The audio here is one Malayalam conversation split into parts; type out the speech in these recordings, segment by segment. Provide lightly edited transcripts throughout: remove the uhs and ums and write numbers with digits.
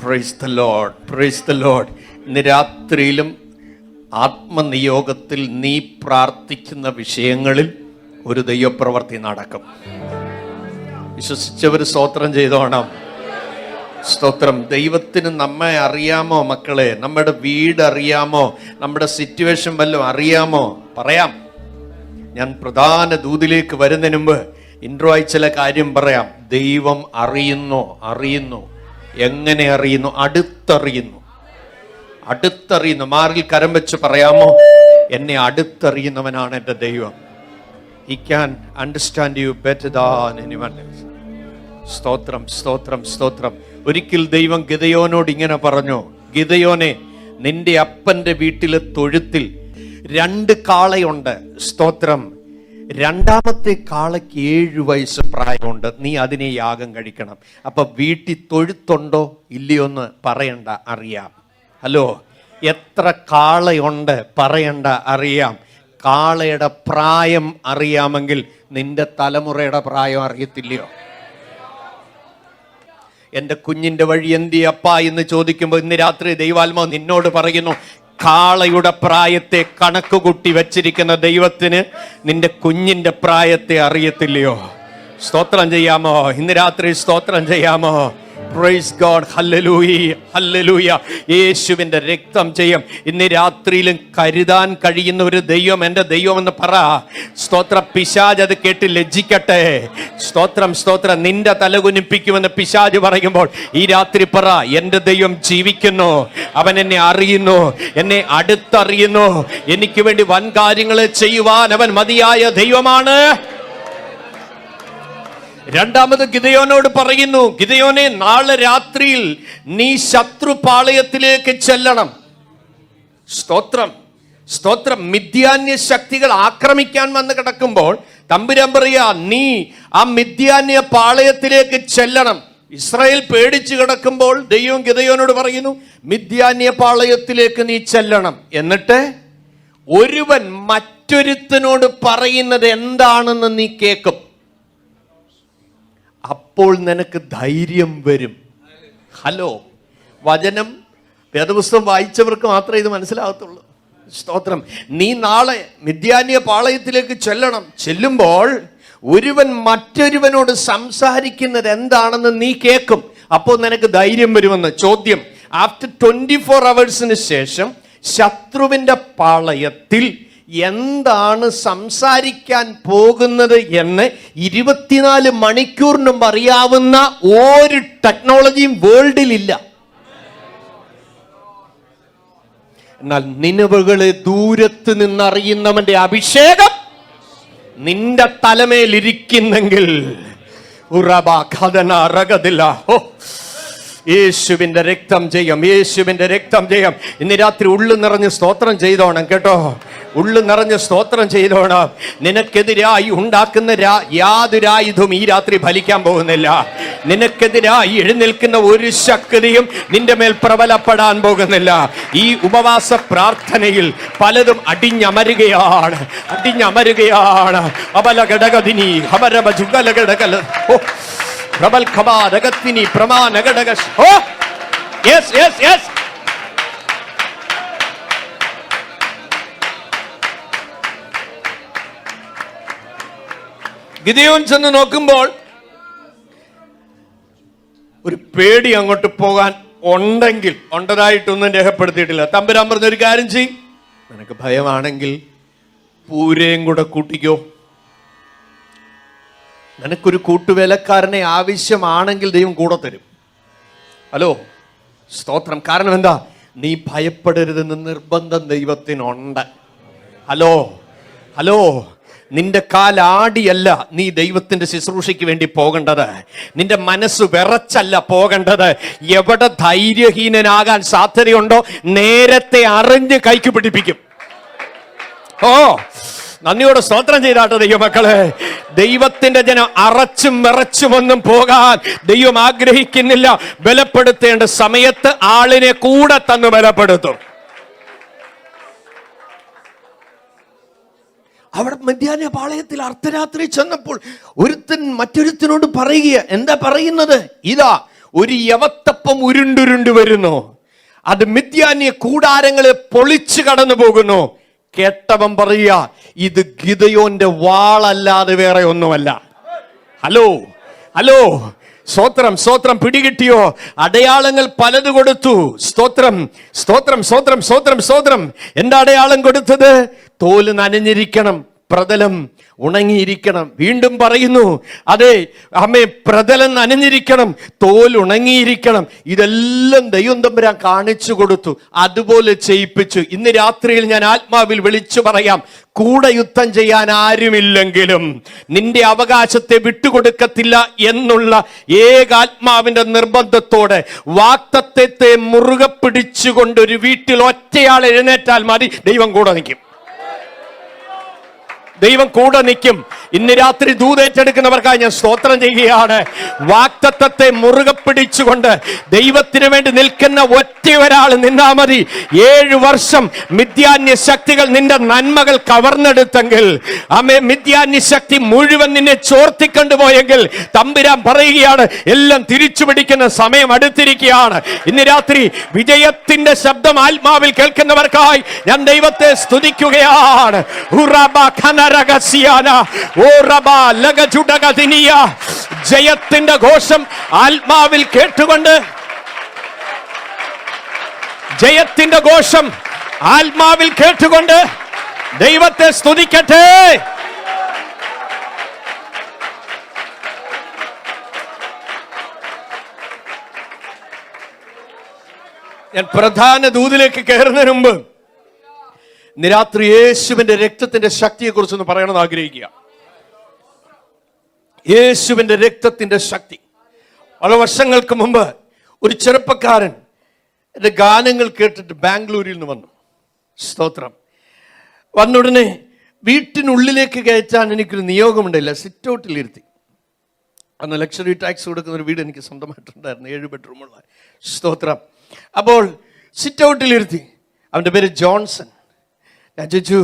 Praise the Lord, praise the Lord. ഇന്ന് രാത്രിയിലും ആത്മനിയോഗത്തിൽ നീ പ്രാർത്ഥിക്കുന്ന വിഷയങ്ങളിൽ ഒരു ദൈവപ്രവൃത്തി നടക്കും. വിശ്വസിച്ചവർ സ്തോത്രം ചെയ്തോണം. സ്തോത്രം. ദൈവത്തിന് നമ്മെ അറിയാമോ മക്കളെ? നമ്മുടെ വീട് അറിയാമോ? നമ്മുടെ സിറ്റുവേഷൻ വല്ലതും അറിയാമോ? പറയാം. ഞാൻ പ്രധാന ദൂതിലേക്ക് വരുന്നതിന് മുമ്പ് ഇൻട്രോ ആയി ചില കാര്യം പറയാം. ദൈവം അറിയുന്നു. എങ്ങനെ അറിയുന്നു? അടുത്തറിയുന്നു. മാറിൽ കരം വെച്ച് പറയാമോ? എന്നെ അടുത്തറിയുന്നവനാണ് എൻ്റെ ദൈവം. He can understand you better than anyone else. സ്തോത്രം, സ്തോത്രം, സ്തോത്രം. ഒരിക്കൽ ദൈവം ഗിദെയോനോട് ഇങ്ങനെ പറഞ്ഞു, ഗിദെയോനെ, നിന്റെ അപ്പന്റെ വീട്ടിലെ തൊഴുത്തിൽ 2 കാളയുണ്ട്. സ്തോത്രം. 2ാമത്തെ കാളയ്ക്ക് 7 വയസ്സ് പ്രായമുണ്ട്. നീ അതിനെ യാഗം കഴിക്കണം. അപ്പൊ വീട്ടിൽ തൊഴുത്തുണ്ടോ ഇല്ലയോ എന്ന് പറയണ്ട, അറിയാം. ഹലോ, എത്ര കാളയുണ്ട് പറയണ്ട, അറിയാം. കാളയുടെ പ്രായം അറിയാമെങ്കിൽ നിന്റെ തലമുറയുടെ പ്രായം അറിയത്തില്ലയോ? എൻ്റെ കുഞ്ഞിൻ്റെ വഴി എന്തി അപ്പാ എന്ന് ചോദിക്കുമ്പോൾ ഇന്ന് രാത്രി ദൈവാത്മാവ് നിന്നോട് പറയുന്നു, കാളയുടെ പ്രായത്തെ കണക്ക് കൂട്ടി വെച്ചിരിക്കുന്ന ദൈവത്തിന് നിന്റെ കുഞ്ഞിൻ്റെ പ്രായത്തെ അറിയത്തില്ലയോ? സ്തോത്രം ചെയ്യാമോ? ഇന്ന് രാത്രി സ്തോത്രം ചെയ്യാമോ? Praise God. Hallelujah, hallelujah. യേശുവിൻ്റെ രക്തം ചെയ്യും. ഇന്ന് രാത്രിയിലും കരുതാൻ കഴിയുന്ന ഒരു ദൈവം എൻ്റെ ദൈവം എന്ന് പറ. സ്തോത്രം. പിശാച് അത് കേട്ട് ലജ്ജിക്കട്ടെ. സ്തോത്രം, സ്തോത്രം. നിന്റെ തലകുനിപ്പിക്കുമെന്ന് പിശാച് പറയുമ്പോൾ ഈ രാത്രി പറ, എൻ്റെ ദൈവം ജീവിക്കുന്നു. അവൻ എന്നെ അറിയുന്നു, എന്നെ അടുത്തറിയുന്നു. എനിക്ക് വേണ്ടി വൻ കാര്യങ്ങൾ ചെയ്യുവാൻ അവൻ മതിയായ ദൈവമാണ്. രണ്ടാമത് ഗിദെയോനോട് പറയുന്നു, ഗിദെയോനെ, നാളെ രാത്രിയിൽ നീ ശത്രുപാളയത്തിലേക്ക് ചെല്ലണം. സ്തോത്രം, സ്തോത്രം. മിദ്യാന്യ ശക്തികൾ ആക്രമിക്കാൻ വന്ന് കിടക്കുമ്പോൾ തമ്പുരാൻ പറയാ, നീ ആ മിദ്യാന്യ പാളയത്തിലേക്ക് ചെല്ലണം. ഇസ്രായേൽ പേടിച്ചു കിടക്കുമ്പോൾ ദൈവം ഗിദെയോനോട് പറയുന്നു, മിദ്യാന്യ പാളയത്തിലേക്ക് നീ ചെല്ലണം. എന്നിട്ട് ഒരുവൻ മറ്റൊരുത്തനോട് പറയുന്നത് എന്താണെന്ന് നീ കേൾക്കും. അപ്പോൾ നിനക്ക് ധൈര്യം വരും. ഹലോ, വചനം വേദപുസ്തകം വായിച്ചവർക്ക് മാത്രമേ ഇത് മനസ്സിലാകത്തുള്ളൂ. സ്തോത്രം. നീ നാളെ മിദ്യാന്യ പാളയത്തിലേക്ക് ചെല്ലണം. ചെല്ലുമ്പോൾ ഒരുവൻ മറ്റൊരുവനോട് സംസാരിക്കുന്നത് എന്താണെന്ന് നീ കേൾക്കും. അപ്പോൾ നിനക്ക് ധൈര്യം വരുമെന്ന്. ചോദ്യം, ആഫ്റ്റർ 24 hours ശേഷം ശത്രുവിന്റെ പാളയത്തിൽ എന്താണ് സംസാരിക്കാൻ പോകുന്നത് എന്ന് 24 മണിക്കൂറിനും അറിയാവുന്ന ഒരു ടെക്നോളജിയും വേൾഡിലില്ല. എന്നാൽ നിനവുകളെ ദൂരത്ത് നിന്നറിയുന്നവന്റെ അഭിഷേകം നിന്റെ തലമേലിരിക്കുന്നെങ്കിൽ യേശുവിന്റെ രക്തം ചെയ്യും, യേശുവിന്റെ രക്തം ചെയ്യും. ഇന്ന് രാത്രി ഉള്ളു നിറഞ്ഞ് സ്തോത്രം ചെയ്തോണം കേട്ടോ. ഉള്ളു നിറഞ്ഞ് സ്തോത്രം ചെയ്തോണം. നിനക്കെതിരായി ഉണ്ടാക്കുന്ന യാതൊരായുധവും ഈ രാത്രി ഫലിക്കാൻ പോകുന്നില്ല. നിനക്കെതിരായി എഴുന്നേൽക്കുന്ന ഒരു ശക്തിയും നിന്റെ മേൽ പ്രബലപ്പെടാൻ പോകുന്നില്ല. ഈ ഉപവാസ പ്രാർത്ഥനയിൽ പലതും അടിഞ്ഞമരുകയാണ്. അബലഘടകദിനി ഹമരബ ജുഗലഘടകല പ്രബൽ ഖബാദഗത്തിനി പ്രമാനഘടക. Oh yes yes yes. Gideon ചെന്ന് നോക്കുമ്പോൾ ഒരു പേടി അങ്ങോട്ട് പോകാൻ ഉണ്ടെങ്കിൽ, ഉണ്ടതായിട്ടൊന്നും രേഖപ്പെടുത്തിയിട്ടില്ല. തമ്പുരാൻ പറഞ്ഞൊരു കാര്യം ചെയ്യും, നിനക്ക് ഭയമാണെങ്കിൽ പൂരയും കൂടെ കൂട്ടിക്കോ. നിനക്കൊരു കൂട്ടുവേലക്കാരനെ ആവശ്യമാണെങ്കിൽ ദൈവം കൂടെ തരും. ഹലോ, സ്തോത്രം. കാരണം എന്താ? നീ ഭയപ്പെടരുതെന്ന് നിർബന്ധം ദൈവത്തിനുണ്ട്. Hello, hello. നിന്റെ കാലാടിയല്ല നീ ദൈവത്തിന്റെ ശുശ്രൂഷയ്ക്ക് വേണ്ടി പോകേണ്ടത്. നിന്റെ മനസ്സ് വിറച്ചല്ല പോകേണ്ടത്. എവിടെ ധൈര്യഹീനനാകാൻ സാധ്യതയുണ്ടോ നേരത്തെ അറിഞ്ഞ് കൈക്ക് പിടിപ്പിക്കും. ഓ, നന്ദിയോടെ സ്തോത്രം ചെയ്താട്ടെ ദൈവമക്കളെ. ദൈവത്തിന്റെ ജനം അറച്ചും വിറച്ചുമൊന്നും പോകാൻ ദൈവം ആഗ്രഹിക്കുന്നില്ല. ബലപ്പെടുത്തേണ്ട സമയത്ത് ആളിനെ കൂടെ തന്ന് ബലപ്പെടുത്തും. അവിടെ മിദ്യാന്യ പാളയത്തിൽ അർദ്ധരാത്രി ചെന്നപ്പോൾ ഒരുത്തൻ മറ്റൊരുത്തനോട് പറയുക, എന്താ പറയുന്നത്? ഇതാ ഒരു യവത്തപ്പം ഉരുണ്ടുരുണ്ട് വരുന്നു. അത് മിദ്യാന്യ കൂടാരങ്ങളെ പൊളിച്ചു കടന്നു പോകുന്നു. കേട്ടവൻ പറയുക, ഇത് ഗിദെയോന്റെ വാളല്ലാതെ വേറെ ഒന്നുമല്ല. ഹലോ ഹലോ, സ്തോത്രം സ്തോത്രം. പിടികിട്ടിയോ? അടയാളങ്ങൾ പലത് കൊടുത്തു. സ്തോത്രം സ്തോത്രം സ്തോത്രം സ്തോത്രം സ്തോത്രം. എന്താ അടയാളം കൊടുത്തത്? തോല് നനഞ്ഞിരിക്കണം, പ്രതലം ഉണങ്ങിയിരിക്കണം. വീണ്ടും പറയുന്നു, അതെ അമ്മേ, പ്രതലം നനഞ്ഞിരിക്കണം, തോൽ ഉണങ്ങിയിരിക്കണം. ഇതെല്ലാം ദൈവം തമ്പുരാൻ കാണിച്ചു കൊടുത്തു. അതുപോലെ ചെയ്യിപ്പിച്ചു. ഇന്ന് രാത്രിയിൽ ഞാൻ ആത്മാവിൽ വിളിച്ചു പറയാം, കൂടെ യുദ്ധം ചെയ്യാൻ ആരുമില്ലെങ്കിലും നിന്റെ അവകാശത്തെ വിട്ടുകൊടുക്കത്തില്ല എന്നുള്ള ഏകാത്മാവിന്റെ നിർബന്ധത്തോടെ വാഗ്ദത്തത്തെ മുറുകെ പിടിച്ചുകൊണ്ട് ഒരു വീട്ടിൽ ഒറ്റയാൾ എഴുന്നേറ്റാൽ മതി, ദൈവം കൂടെ നിൽക്കും. ദൈവം കൂടെ നിൽക്കും. ഇന്ന് രാത്രി ദൂതേറ്റെടുക്കുന്നവർക്കായി ഞാൻ സ്തോത്രം ചെയ്യുകയാണ്. വാഗ്ദത്തത്തെ മുറുകെ പിടിച്ചുകൊണ്ട് ദൈവത്തിന് വേണ്ടി നിൽക്കുന്ന ഒറ്റ ഒരാൾ നിന്നാ മതി. 7 വർഷം മിദ്യാന്യ ശക്തികൾ നിന്റെ നന്മകൾ കവർന്നെടുത്തെങ്കിൽ, ആമേ, മിദ്യാന്യ ശക്തി മുഴുവൻ നിന്നെ ചോർത്തിക്കൊണ്ടുപോയെങ്കിൽ, തമ്പുരാൻ പറയുകയാണ്, എല്ലാം തിരിച്ചു പിടിക്കുന്ന സമയം അടുത്തിരിക്കുകയാണ്. ഇന്ന് രാത്രി വിജയത്തിന്റെ ശബ്ദം ആത്മാവിൽ കേൾക്കുന്നവർക്കായി ഞാൻ ദൈവത്തെ സ്തുതിക്കുകയാണ്. ജയത്തിന്റെ ഘോഷം ആത്മാവിൽ കേട്ടുകൊണ്ട്, ജയത്തിന്റെ ഘോഷം ആത്മാവിൽ കേട്ടുകൊണ്ട് ദൈവത്തെ സ്തുതിക്കട്ടെ. ഞാൻ പ്രധാന ദൂതിലേക്ക് കയറുന്നതിന് മുമ്പ് ഇന്ന് രാത്രി യേശുവിന്റെ രക്തത്തിന്റെ ശക്തിയെ കുറിച്ചൊന്ന് പറയണമെന്ന് ആഗ്രഹിക്കുക. യേശുവിന്റെ രക്തത്തിന്റെ ശക്തി. പല വർഷങ്ങൾക്ക് മുമ്പ് ഒരു ചെറുപ്പക്കാരൻ എന്റെ ഗാനങ്ങൾ കേട്ടിട്ട് ബാംഗ്ലൂരിൽ നിന്ന് വന്നു. സ്തോത്രം. വന്നുടനെ വീട്ടിനുള്ളിലേക്ക് കയറ്റാൻ എനിക്കൊരു നിയോഗമുണ്ടായില്ല. സിറ്റ് ഔട്ടിലിരുത്തി. അന്ന് ലക്ഷറി ടാക്സ് കൊടുക്കുന്ന ഒരു വീട് എനിക്ക് സ്വന്തമായിട്ടുണ്ടായിരുന്നു, 7 ബെഡ്റൂമുള്ള. സ്തോത്രം. അപ്പോൾ സിറ്റ് ഔട്ടിലിരുത്തി. അവൻ്റെ പേര് ജോൺസൺ. ഞാൻ ചോദിച്ചു,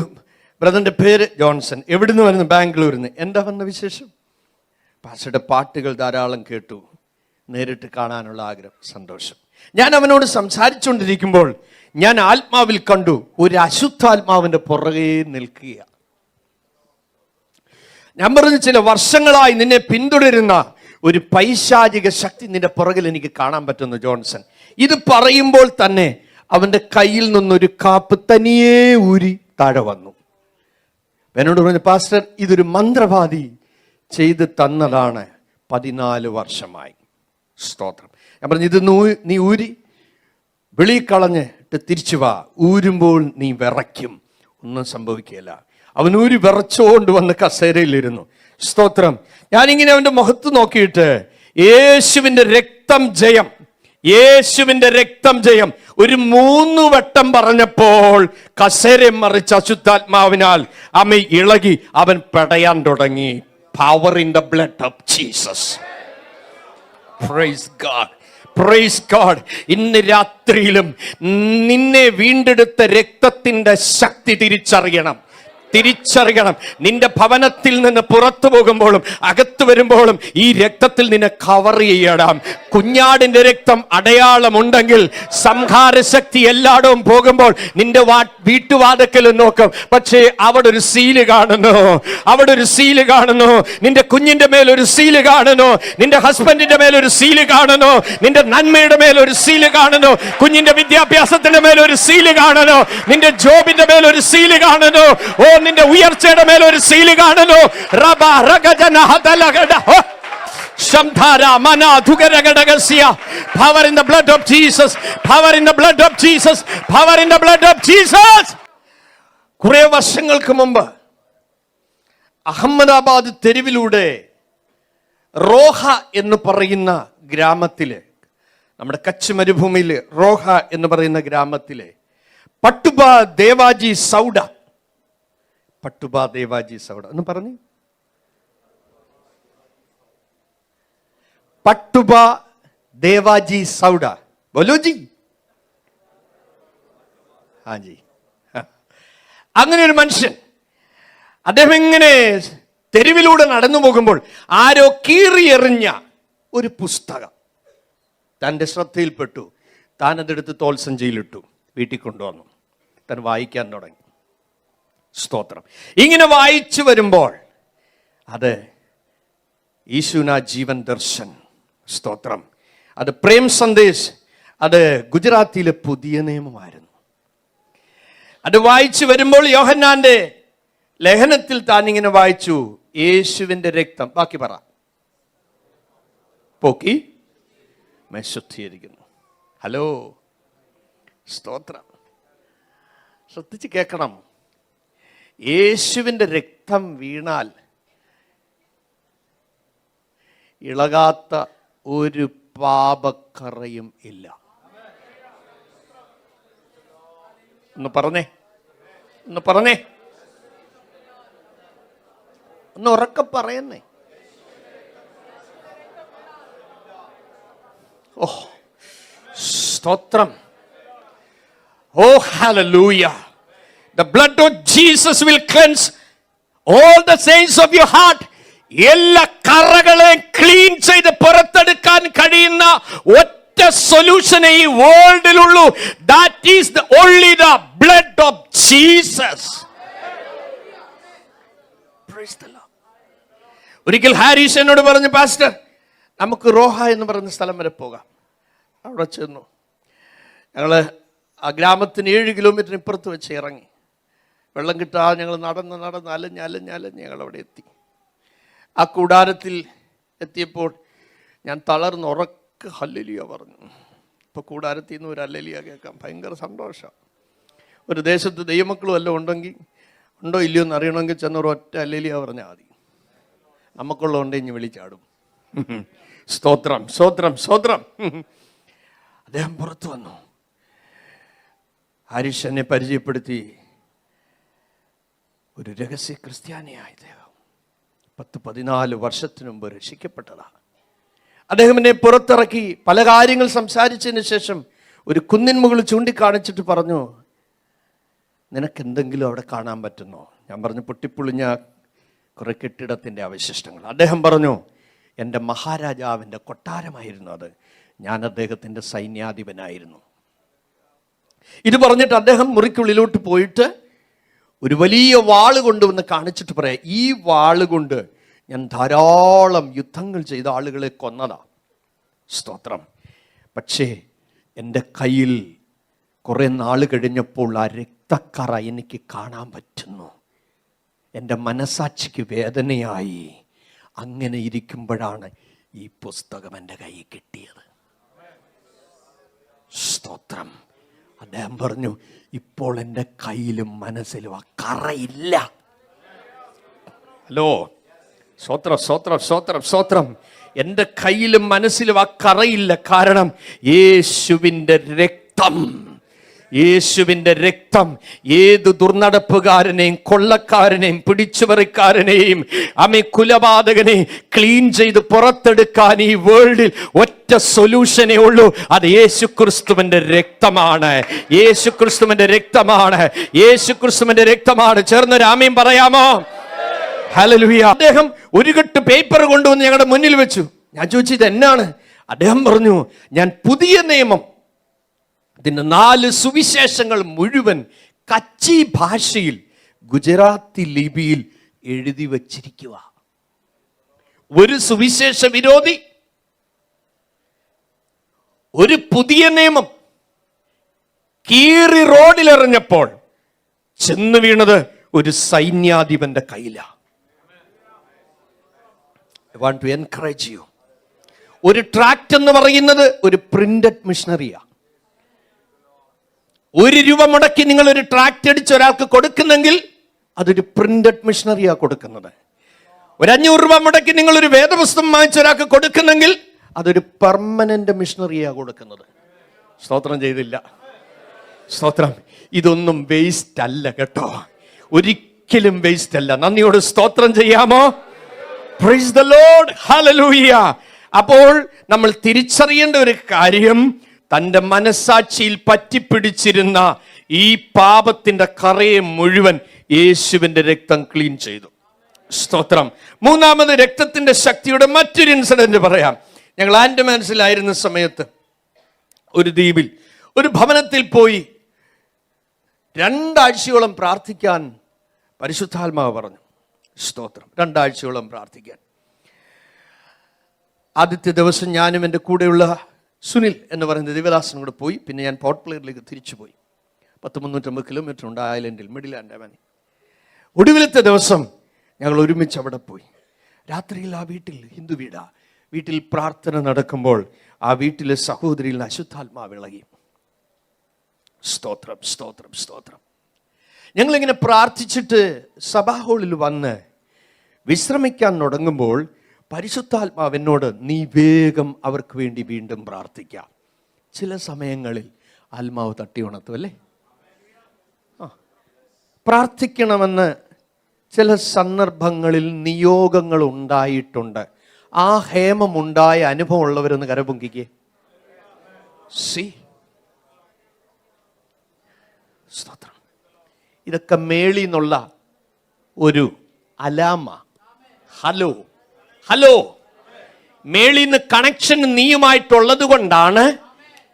ബ്രദറിന്റെ പേര് ജോൺസൺ, എവിടുന്ന് വരുന്നു? ബാംഗ്ലൂരിൽ നിന്ന്. എന്താ വന്ന വിശേഷം? പാസ്റ്ററുടെ പാട്ടുകൾ ധാരാളം കേട്ടു, നേരിട്ട് കാണാനുള്ള ആഗ്രഹം, സന്തോഷം. ഞാൻ അവനോട് സംസാരിച്ചുകൊണ്ടിരിക്കുമ്പോൾ ഞാൻ ആത്മാവിൽ കണ്ടു, ഒരു അശുദ്ധാത്മാവിന്റെ പുറകെ നിൽക്കുക. ഞാൻ പറഞ്ഞു, ചില വർഷങ്ങളായി നിന്നെ പിന്തുടരുന്ന ഒരു പൈശാചിക ശക്തി നിന്റെ പുറകിൽ എനിക്ക് കാണാൻ പറ്റുന്നു ജോൺസൺ. ഇത് പറയുമ്പോൾ തന്നെ അവന്റെ കയ്യിൽ നിന്നൊരു കാപ്പ് തനിയേ ഊരി താഴെ വന്നു. എന്നോട് പറഞ്ഞു, പാസ്റ്റർ, ഇതൊരു മന്ത്രവാദി ചെയ്ത് തന്നതാണ്, 14 വർഷമായി. സ്തോത്രം. ഞാൻ പറഞ്ഞു, ഇത് നീ ഊരി വെളി കളഞ്ഞിട്ട് തിരിച്ചു വാ. ഊരുമ്പോൾ നീ വിറയ്ക്കും, ഒന്നും സംഭവിക്കുകയില്ല. അവൻ ഊരി വിറച്ചോണ്ട് വന്ന് കസേരയിലിരുന്നു. സ്തോത്രം. ഞാനിങ്ങനെ അവന്റെ മുഖത്ത് നോക്കിയിട്ട്, യേശുവിന്റെ രക്തം ജയം, യേശുവിന്റെ രക്തം ജയം ഒരു 3 വട്ടം പറഞ്ഞപ്പോൾ കസേര മറിച്ച അശുദ്ധാത്മാവിനാൽ അമ്മ ഇളകി അവൻ പെടയാൻ തുടങ്ങി. Power in the blood of Jesus. Praise God, praise God. ഇന്ന് രാത്രിയിലും നിന്നെ വീണ്ടെടുത്ത രക്തത്തിന്റെ ശക്തി തിരിച്ചറിയണം. നിന്റെ ഭവനത്തിൽ നിന്ന് പുറത്തു പോകുമ്പോഴും അകത്ത് വരുമ്പോഴും ഈ രക്തത്തിൽ നിന്നെ കവർ ചെയ്യണം. കുഞ്ഞാടിന്റെ രക്തം അടയാളമുണ്ടെങ്കിൽ സംഹാരശക്തി എല്ലായിടവും പോകുമ്പോൾ നിന്റെ വീട്ടുവാതക്കലും നോക്കും, പക്ഷേ അവിടെ ഒരു സീല് കാണുന്നു, അവിടെ ഒരു സീല് കാണുന്നു. നിന്റെ കുഞ്ഞിന്റെ മേലൊരു സീല് കാണുന്നു, നിന്റെ ഹസ്ബൻഡിന്റെ മേലൊരു സീല് കാണുന്നു, നിന്റെ നന്മയുടെ മേലൊരു സീല് കാണുന്നു, കുഞ്ഞിന്റെ വിദ്യാഭ്യാസത്തിന്റെ മേലൊരു സീല് കാണുന്നു, നിന്റെ ജോബിന്റെ മേലൊരു സീല് കാണുന്നു, ഓ നിന്റെ ഉയർച്ചയുടെ മേലൊരു സീല് കാണുന്നു. Power in the blood of Jesus. Power in the blood of Jesus. Power in the blood of Jesus. കുറെ വർഷങ്ങൾക്ക് മുമ്പ് അഹമ്മദാബാദ് തെരുവിലൂടെ റോഹ എന്ന് പറയുന്ന ഗ്രാമത്തില്, നമ്മുടെ കച്ച് മരുഭൂമിയില് റോഹ എന്ന് പറയുന്ന ഗ്രാമത്തിലെ പട്ടുബ ദേവാജി സൗഡ, പട്ടുബ ദേവാജി സൗഡ എന്ന് പറഞ്ഞു, പട്ടുബ ദേവാജി സൗഡ, ബോലോ ജി. ഹാ ജി. അങ്ങനെ ഒരു മനുഷ്യൻ, അദ്ദേഹം ഇങ്ങനെ തെരുവിലൂടെ നടന്നു പോകുമ്പോൾ ആരോ കീറിയെറിഞ്ഞ ഒരു പുസ്തകം, തൻ്റെ ശ്രദ്ധയിൽപ്പെട്ടു. താൻ അതെടുത്ത് തോൽസഞ്ചിയിലിട്ടു, വീട്ടിൽ കൊണ്ടുവന്നു, താൻ വായിക്കാൻ തുടങ്ങി. സ്തോത്രം. ഇങ്ങനെ വായിച്ചു വരുമ്പോൾ അത് ഈശുനാ ജീവൻ ദർശൻ, സ്തോത്രം, അത് പ്രേം സന്ദേശ്, അത് ഗുജറാത്തിയിലെ പുതിയ നിയമമായിരുന്നു. അത് വായിച്ചു വരുമ്പോൾ യോഹന്നാന്റെ ലേഖനത്തിൽ താൻ ഇങ്ങനെ വായിച്ചു, യേശുവിന്റെ രക്തം, ബാക്കി പറ, പോക്കി ശുദ്ധീകരിക്കുന്നു. ഹലോ, സ്തോത്രം. ശ്രദ്ധിച്ച് കേൾക്കണം. യേശുവിന്റെ രക്തം വീണാൽ ഇളകാത്ത ഒരു പാപക്കറയും ഇല്ല. ഒന്ന് പറഞ്ഞേ, ഒന്ന് പറഞ്ഞേ, ഒന്ന് ഉറക്കെ പറയുന്നേ. ഓ സ്തോത്രം. ഓ hallelujah. The blood of Jesus will cleanse all the sins of your heart. എല്ലാ കറകളെയും ക്ലീൻ ചെയ്ത് പുറത്തെടുക്കാൻ കഴിയുന്ന ഒറ്റ സൊല്യൂഷനേ ഈ വേൾഡിലുള്ളൂ. That is the only the blood of Jesus. Praise the Lord. ഒരിക്കൽ ഹാരിസ് എന്നോട് പറഞ്ഞു, പാസ്റ്റർ, നമുക്ക് റോഹ എന്ന് പറയുന്ന സ്ഥലം വരെ പോകാം. അവിടെ ചെന്നു. ഞങ്ങൾ ആ ഗ്രാമത്തിന് 7 കിലോമീറ്റർ ഇപ്പുറത്ത് വെച്ച് ഇറങ്ങി. വെള്ളം കിട്ടാതെ ഞങ്ങൾ നടന്ന് അലഞ്ഞ് ഞങ്ങൾ അവിടെ എത്തി. ആ കൂടാരത്തിൽ എത്തിയപ്പോൾ ഞാൻ തളർന്ന് ഉറക്കെ ഹല്ലേലൂയ പറഞ്ഞു. ഇപ്പോൾ കൂടാരത്തിൽ നിന്ന് ഒരു ഹല്ലേലൂയ കേൾക്കാം. ഭയങ്കര സന്തോഷം. ഒരു ദേശത്ത് ദൈവമക്കളും എല്ലാം ഉണ്ടോ ഇല്ലയോ എന്ന് അറിയണമെങ്കിൽ ചെന്നൊരു ഒറ്റ ഹല്ലേലൂയ പറഞ്ഞാൽ മതി. നമുക്കുള്ളതുകൊണ്ട് ഇനി വിളിച്ചാടും. സ്തോത്രം, സ്തോത്രം, സ്തോത്രം. അദ്ദേഹം പുറത്തു വന്നു. ഹാരിഷ് എന്നെ പരിചയപ്പെടുത്തി. ഒരു രഹസ്യ ക്രിസ്ത്യാനിയായ അദ്ദേഹം 10-14 വർഷത്തിനു മുമ്പ് രക്ഷിക്കപ്പെട്ടതാണ്. അദ്ദേഹം എന്നെ പുറത്തിറക്കി പല കാര്യങ്ങൾ സംസാരിച്ചതിന് ശേഷം ഒരു കുന്നിൻ മുകളിൽ ചൂണ്ടിക്കാണിച്ചിട്ട് പറഞ്ഞു, നിനക്ക് എന്തെങ്കിലും അവിടെ കാണാൻ പറ്റുന്നോ? ഞാൻ പറഞ്ഞു, പൊട്ടിപ്പൊളിഞ്ഞ കുറെ കെട്ടിടത്തിൻ്റെ അവശിഷ്ടങ്ങൾ. അദ്ദേഹം പറഞ്ഞു, എൻ്റെ മഹാരാജാവിൻ്റെ കൊട്ടാരമായിരുന്നു അത്, ഞാൻ അദ്ദേഹത്തിൻ്റെ സൈന്യാധിപനായിരുന്നു. ഇത് പറഞ്ഞിട്ട് അദ്ദേഹം മുറിക്കുള്ളിലോട്ട് പോയിട്ട് ഒരു വലിയ വാള് കൊണ്ടുവന്ന് കാണിച്ചിട്ട് പറയാം, ഈ വാള് കൊണ്ട് ഞാൻ ധാരാളം യുദ്ധങ്ങൾ ചെയ്ത ആളുകളെ കൊന്നതാ. സ്തോത്രം. പക്ഷേ എൻ്റെ കയ്യിൽ കുറെ നാൾ കഴിഞ്ഞപ്പോൾ ആ രക്തക്കറ എനിക്ക് കാണാൻ പറ്റുന്നു. എൻ്റെ മനസാക്ഷിക്ക് വേദനയായി. അങ്ങനെ ഇരിക്കുമ്പോഴാണ് ഈ പുസ്തകം എൻ്റെ കയ്യിൽ കിട്ടിയത്. സ്തോത്രം. അദ്ദേഹം പറഞ്ഞു, ഇപ്പോൾ എൻ്റെ കയ്യിലും മനസ്സിലും ആ കറയില്ല. ഹലോ, സ്തോത്രം, സ്തോത്രം, സ്തോത്രം, സ്തോത്രം. എൻ്റെ കയ്യിലും മനസ്സിലും ആ കറയില്ല. കാരണം യേശുവിൻ്റെ രക്തം, യേശുവിൻ്റെ രക്തം ഏത് ദുർനടപ്പുകാരനെയും കൊള്ളക്കാരനെയും പിടിച്ചുപറിക്കാരനെയും കുലപാതകനെ ക്ലീൻ ചെയ്ത് പുറത്തെടുക്കാൻ ഈ വേൾഡിൽ ഒറ്റ സൊല്യൂഷനേ ഉള്ളൂ. അത് യേശുക്രിസ്തുവിന്റെ രക്തമാണ്. യേശുക്രിസ്തുവിന്റെ രക്തമാണ്. യേശുക്രിസ്തുവിന്റെ രക്തമാണ്. ചേർന്നൊരു ആമേൻ പറയാമോ? ഹല്ലേലൂയ. അദ്ദേഹം ഒരു കെട്ട് പേപ്പർ കൊണ്ടുവന്ന് ഞങ്ങളുടെ മുന്നിൽ വെച്ചു. ഞാൻ ചോദിച്ചു, ഇത് എന്നാണ്? അദ്ദേഹം പറഞ്ഞു, ഞാൻ പുതിയ നിയമം ഇതിന്റെ 4 സുവിശേഷങ്ങൾ മുഴുവൻ കച്ചി ഭാഷയിൽ ഗുജറാത്തി ലിപിയിൽ എഴുതി വച്ചിരിക്കുക. ഒരു സുവിശേഷ വിരോധി, ഒരു പുതിയ നിയമം കീറി റോഡിലെറിഞ്ഞപ്പോൾ ചെന്ന് വീണത് ഒരു സൈന്യാധിപന്റെ കയ്യിലാണ്. I want to encourage you. ഒരു ട്രാക്ട് എന്ന് പറയുന്നത് ഒരു പ്രിന്റഡ് മിഷണറിയാ. 1 രൂപ മുടക്കി നിങ്ങൾ ഒരു ട്രാക്ട് അടിച്ച് ഒരാൾക്ക് കൊടുക്കുന്നെങ്കിൽ അതൊരു പ്രിന്റഡ് മിഷണറിയാ കൊടുക്കുന്നത്. ഒരു 500 രൂപ മുടക്കി നിങ്ങൾ ഒരു വേദപുസ്തകം വാങ്ങിച്ച ഒരാൾക്ക് കൊടുക്കുന്നെങ്കിൽ അതൊരു പെർമനന്റ് മിഷണറിയാ കൊടുക്കുന്നത്. സ്തോത്രം ചെയ്തില്ല. സ്തോത്രം. ഇതൊന്നും വേസ്റ്റ് അല്ല കേട്ടോ, ഒരിക്കലും വേസ്റ്റ് അല്ല. നന്ദിയോട് സ്തോത്രം ചെയ്യാമോ? Praise the Lord. ഹല്ലേലൂയ. അപ്പോൾ നമ്മൾ തിരിച്ചറിയേണ്ട ഒരു കാര്യം, തൻ്റെ മനസാക്ഷിയിൽ പറ്റിപ്പിടിച്ചിരുന്ന ഈ പാപത്തിന്റെ കറയെ മുഴുവൻ യേശുവിന്റെ രക്തം ക്ലീൻ ചെയ്തു. സ്തോത്രം. മൂന്നാമത്, രക്തത്തിന്റെ ശക്തിയുടെ മറ്റൊരു ഇൻസിഡന്റ് പറയാം. ഞങ്ങൾ ആൻഡമാൻസിലായിരുന്ന സമയത്ത് ഒരു ദ്വീപിൽ ഒരു ഭവനത്തിൽ പോയി 2 ആഴ്ചയോളം പ്രാർത്ഥിക്കാൻ പരിശുദ്ധാത്മാവ് പറഞ്ഞു. സ്തോത്രം. 2 ആഴ്ചയോളം പ്രാർത്ഥിക്കാൻ. ആദ്യത്തെ ദിവസം ഞാനും എൻ്റെ കൂടെയുള്ള സുനിൽ എന്ന് പറയുന്ന ദിവദാസനും കൂടെ പോയി. പിന്നെ ഞാൻ പോർട്ട് ബ്ലെയറിലേക്ക് തിരിച്ചു പോയി. 350 കിലോമീറ്റർ ഉണ്ട് ഐലൻഡിൽ, മിഡിൽ ആൻഡമാനിൽ. ഒടുവിലത്തെ ദിവസം ഞങ്ങൾ ഒരുമിച്ച് അവിടെ പോയി. രാത്രിയിൽ ആ വീട്ടിൽ, ഹിന്ദു വീടാ, വീട്ടിൽ പ്രാർത്ഥന നടക്കുമ്പോൾ ആ വീട്ടിലെ സഹോദരിയിൽ അശുദ്ധാത്മാവ് ഇളകി. സ്തോത്രം, സ്തോത്രം, സ്തോത്രം. ഞങ്ങളിങ്ങനെ പ്രാർത്ഥിച്ചിട്ട് സഭാ ഹാളിൽ വന്ന് വിശ്രമിക്കാൻ തുടങ്ങുമ്പോൾ പരിശുദ്ധാത്മാവ് എന്നോട്, നീ വേഗം അവർക്ക് വേണ്ടി വീണ്ടും പ്രാർത്ഥിക്കാം. ചില സമയങ്ങളിൽ ആത്മാവ് തട്ടി ഉണർത്തും അല്ലേ? പ്രാർത്ഥിക്കണമെന്ന് ചില സന്ദർഭങ്ങളിൽ നിയോഗങ്ങൾ ഉണ്ടായിട്ടുണ്ട്. ആ ഹേമമുണ്ടായ അനുഭവം ഉള്ളവരൊന്ന് കരപൊങ്കിക്കേ. സ്തോത്രം. ഇതൊക്കെ മേളിൽ നിന്നുള്ള ഒരു അലാമ. Hello, hello. മേളിൽ നിന്ന് കണക്ഷൻ നീയുമായിട്ടുള്ളത് കൊണ്ടാണ്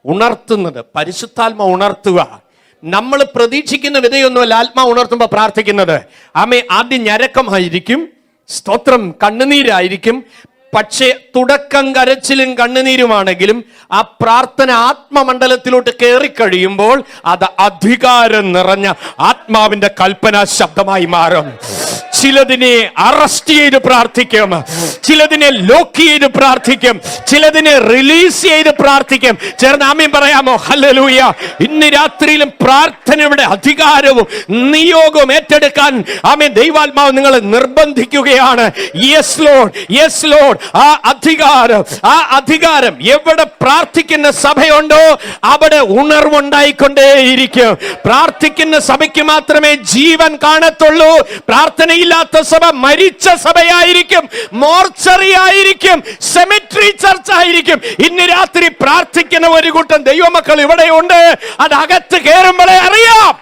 ഉണർത്തുന്നത്. പരിശുദ്ധാത്മ ഉണർത്തുക. നമ്മൾ പ്രതീക്ഷിക്കുന്ന വിധയൊന്നുമല്ല ആത്മാ ഉണർത്തുമ്പോൾ പ്രാർത്ഥിക്കുന്നത്. ആദ്യം ഞരക്കമായിരിക്കും, സ്തോത്രം, കണ്ണുനീരായിരിക്കും. പക്ഷേ തുടക്കം കരച്ചിലും കണ്ണുനീരുമാണെങ്കിലും ആ പ്രാർത്ഥന ആത്മമണ്ഡലത്തിലോട്ട് കയറിക്കഴിയുമ്പോൾ അത് അധികാരം നിറഞ്ഞ ആത്മാവിന്റെ കൽപ്പനാ ശബ്ദമായി മാറും. ചിലതിനെ അറസ്റ്റ് ചെയ്ത് പ്രാർത്ഥിക്കും, ചിലതിനെ ലോക്ക് ചെയ്ത് പ്രാർത്ഥിക്കും, ചിലതിനെ റിലീസ് ചെയ്ത് പ്രാർത്ഥിക്കും. ചേർന്ന് ആമേൻ പറയാമോ? ഹല്ലേലൂയ. ഇന്ന് രാത്രിയിലും പ്രാർത്ഥനയുടെ അധികാരവും നിയോഗവും ഏറ്റെടുക്കാൻ ആമേൻ ദൈവാത്മാവ് നിങ്ങളെ നിർബന്ധിക്കുകയാണ്. Yes Lord, yes Lord. ആ അധികാരം എവിടെ പ്രാർത്ഥിക്കുന്ന സഭയുണ്ടോ അവിടെ ഉണർവുണ്ടായിക്കൊണ്ടേയിരിക്കും. പ്രാർത്ഥിക്കുന്ന സഭയ്ക്ക് മാത്രമേ ജീവൻ കാണത്തുള്ളൂ. പ്രാർത്ഥനയില്ലാത്ത സഭ മരിച്ച സഭയായിരിക്കും, മോർച്ചറി ആയിരിക്കും, സെമിട്രി ചർച്ച് ആയിരിക്കും. ഇന്ന് രാത്രി പ്രാർത്ഥിക്കുന്ന ഒരു കൂട്ടം ദൈവമക്കൾ ഇവിടെയുണ്ട്. അത് അകത്ത് കയറുമ്പോഴേ അറിയാം.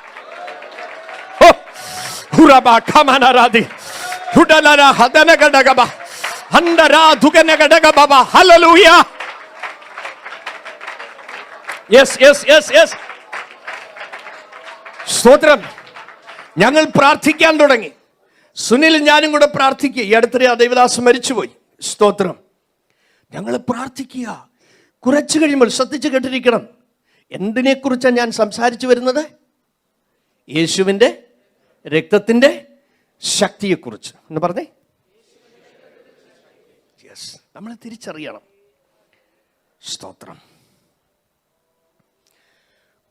സ്തോത്രം. ഞങ്ങൾ പ്രാർത്ഥിക്കാൻ തുടങ്ങി. സുനിലും ഞാനും കൂടെ പ്രാർത്ഥിക്കുക. ഈ അടുത്തിടെ ആ ദൈവദാസൻ മരിച്ചുപോയി. സ്തോത്രം. ഞങ്ങൾ പ്രാർത്ഥിക്കുക. കുറച്ചു കഴിയുമ്പോൾ ശ്രദ്ധിച്ചു കേട്ടിരിക്കണം, എന്തിനെക്കുറിച്ചാണ് ഞാൻ സംസാരിച്ചു വരുന്നത്? യേശുവിൻ്റെ രക്തത്തിൻ്റെ ശക്തിയെക്കുറിച്ച് എന്ന് പറഞ്ഞേ. യെസ്, നമ്മൾ തിരിച്ചറിയണം. സ്തോത്രം.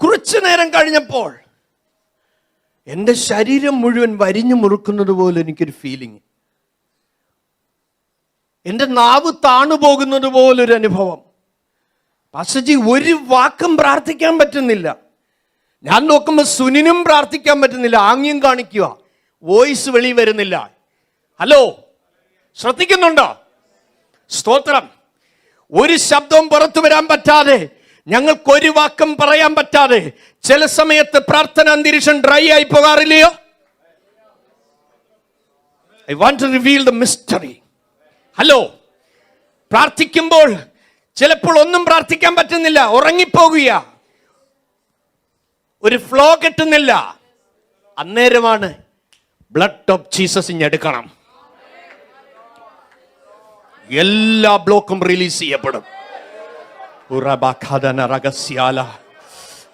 കുറച്ചു നേരം കഴിഞ്ഞപ്പോൾ എൻ്റെ ശരീരം മുഴുവൻ വരിഞ്ഞു മുറുക്കുന്നത് പോലെ എനിക്കൊരു ഫീലിംഗ്. എൻ്റെ നാവ് താണു പോകുന്നത് പോലൊരു അനുഭവം. പാസ്റ്റർജി, ഒരു വാക്കും പ്രാർത്ഥിക്കാൻ പറ്റുന്നില്ല. ഞാൻ നോക്കുമ്പോൾ സുനിനും പ്രാർത്ഥിക്കാൻ പറ്റുന്നില്ല. ആംഗ്യം കാണിക്കുക, വോയിസ് വെളി വരുന്നില്ല. ഹലോ, ശ്രദ്ധിക്കുന്നുണ്ടോ? സ്തോത്രം. ഒരു ശബ്ദവും പുറത്തു വരാൻ പറ്റാതെ, ഞങ്ങൾക്കൊരു വാക്കും പറയാൻ പറ്റാതെ ചില സമയത്ത് പ്രാർത്ഥന അന്തരീക്ഷം ഡ്രൈ ആയി പോകാറില്ലയോ? I want to reveal the mystery. Hello, പ്രാർത്ഥിക്കുമ്പോൾ ചിലപ്പോൾ ഒന്നും പ്രാർത്ഥിക്കാൻ പറ്റുന്നില്ല, ഉറങ്ങിപ്പോകുക, ഒരു ഫ്ലോ കിട്ടുന്നില്ല. അന്നേരമാണ് ബ്ലഡ് ഓഫ് ജീസസ് എടുക്കണം. എല്ലാ ബ്ലോക്കും റിലീസ് ചെയ്യപ്പെടും.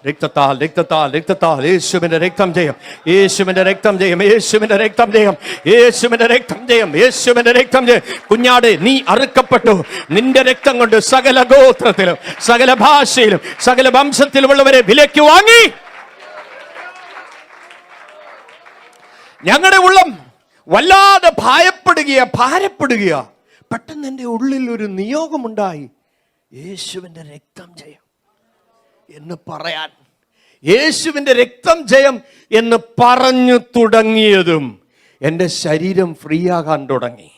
രക്തത്താൽ രക്തത്താൽ രക്തത്താൽ യേശുവിന്റെ രക്തം ജയം, യേശുവിന്റെ രക്തം ജയം, യേശുവിന്റെ രക്തം ജയം, യേശുവിന്റെ രക്തം ജയം, യേശുവിന്റെ രക്തം ജയം. കുഞ്ഞാടെ, നീ അറുക്കപ്പെട്ടു. നിന്റെ രക്തം കൊണ്ട് സകല ഗോത്രത്തിലും സകല ഭാഷയിലും സകല വംശത്തിലുമുള്ളവരെ വിലയ്ക്ക് വാങ്ങി. ഞങ്ങളുടെ ഉള്ളം വല്ലാതെ ഭാരപ്പെടുകയാ. പെട്ടെന്ന് എൻ്റെ ഉള്ളിൽ ഒരു നിയോഗമുണ്ടായി, യേശുവിന്റെ രക്തം ജയം എന്ന് പറയാൻ. യേശുവിന്റെ രക്തം ജയം എന്ന് പറഞ്ഞു തുടങ്ങിയതും എൻ്റെ ശരീരം ഫ്രീ ആകാൻ തുടങ്ങി.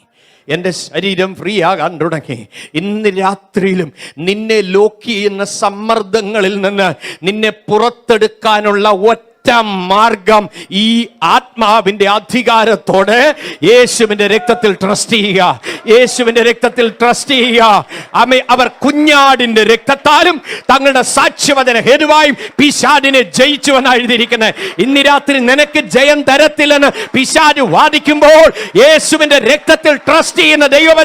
എൻ്റെ ശരീരം ഫ്രീ ആകാൻ തുടങ്ങി. ഇന്ന് രാത്രിയിലും നിന്നെ ലോക്ക് ചെയ്യുന്ന സമ്മർദ്ദങ്ങളിൽ നിന്ന് നിന്നെ പുറത്തെടുക്കാനുള്ള ഒറ്റ മാർഗം ഈ ആത്മാവിന്റെ അധികാരത്തോടെ യേശുവിന്റെ രക്തത്തിൽ ട്രസ്റ്റ് ചെയ്യുക, യേശുവിന്റെ രക്തത്തിൽ ട്രസ്റ്റ് ചെയ്യുക. അവർ കുഞ്ഞാടിന്റെ രക്തത്താലും തങ്ങളുടെ സാക്ഷ്യവചന ഹേതുവായും പിശാചിനെ ജയിച്ചുവെന്ന് എഴുതിയിരിക്കുന്നത്. ഇന്ന് രാത്രി നിനക്ക് ജയം തരത്തില്ലെന്ന് പിശാച് വാദിക്കുമ്പോൾ യേശുവിന്റെ രക്തത്തിൽ ട്രസ്റ്റ് ചെയ്യുന്ന ദൈവമേ,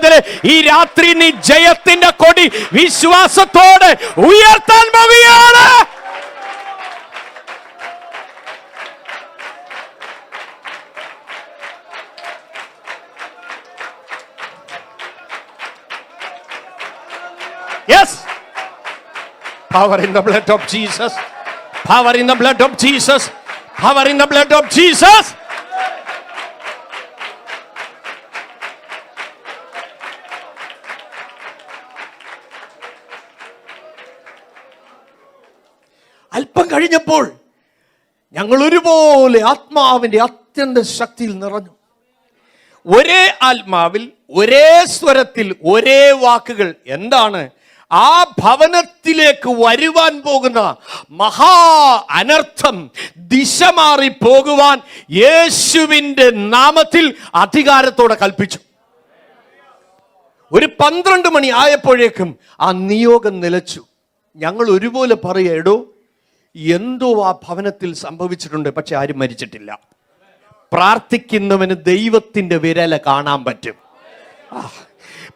ഈ രാത്രി നീ ജയത്തിന്റെ കൊടി വിശ്വാസത്തോടെ ഉയർത്താൻ പോവുകയാണ്. Yes, power in the blood of Jesus, power in the blood of Jesus, power in the blood of Jesus. അല്പം കഴിഞ്ഞപ്പോൾ ഞങ്ങൾ ഒരുപോലെ ആത്മാവിന്റെ അത്യന്ത ശക്തിയിൽ നിറഞ്ഞു. ഒരേ ആത്മാവിൽ, ഒരേ സ്വരത്തിൽ, ഒരേ വാക്കുകൾ. എന്താണ്? ആ ഭവനത്തിലേക്ക് വരുവാൻ പോകുന്ന മഹാ അനർത്ഥം ദിശ മാറി പോകുവാൻ യേശുവിന്റെ നാമത്തിൽ അധികാരത്തോടെ കൽപ്പിച്ചു. ഒരു 12 മണി ആയപ്പോഴേക്കും ആ നിയോഗം നിലച്ചു. ഞങ്ങൾ ഒരുപോലെ പറയടോ, എന്തോ ആ ഭവനത്തിൽ സംഭവിച്ചിട്ടുണ്ട്, പക്ഷെ ആരും മരിച്ചിട്ടില്ല. പ്രാർത്ഥിക്കുന്നവന് ദൈവത്തിന്റെ വിരല കാണാൻ പറ്റും.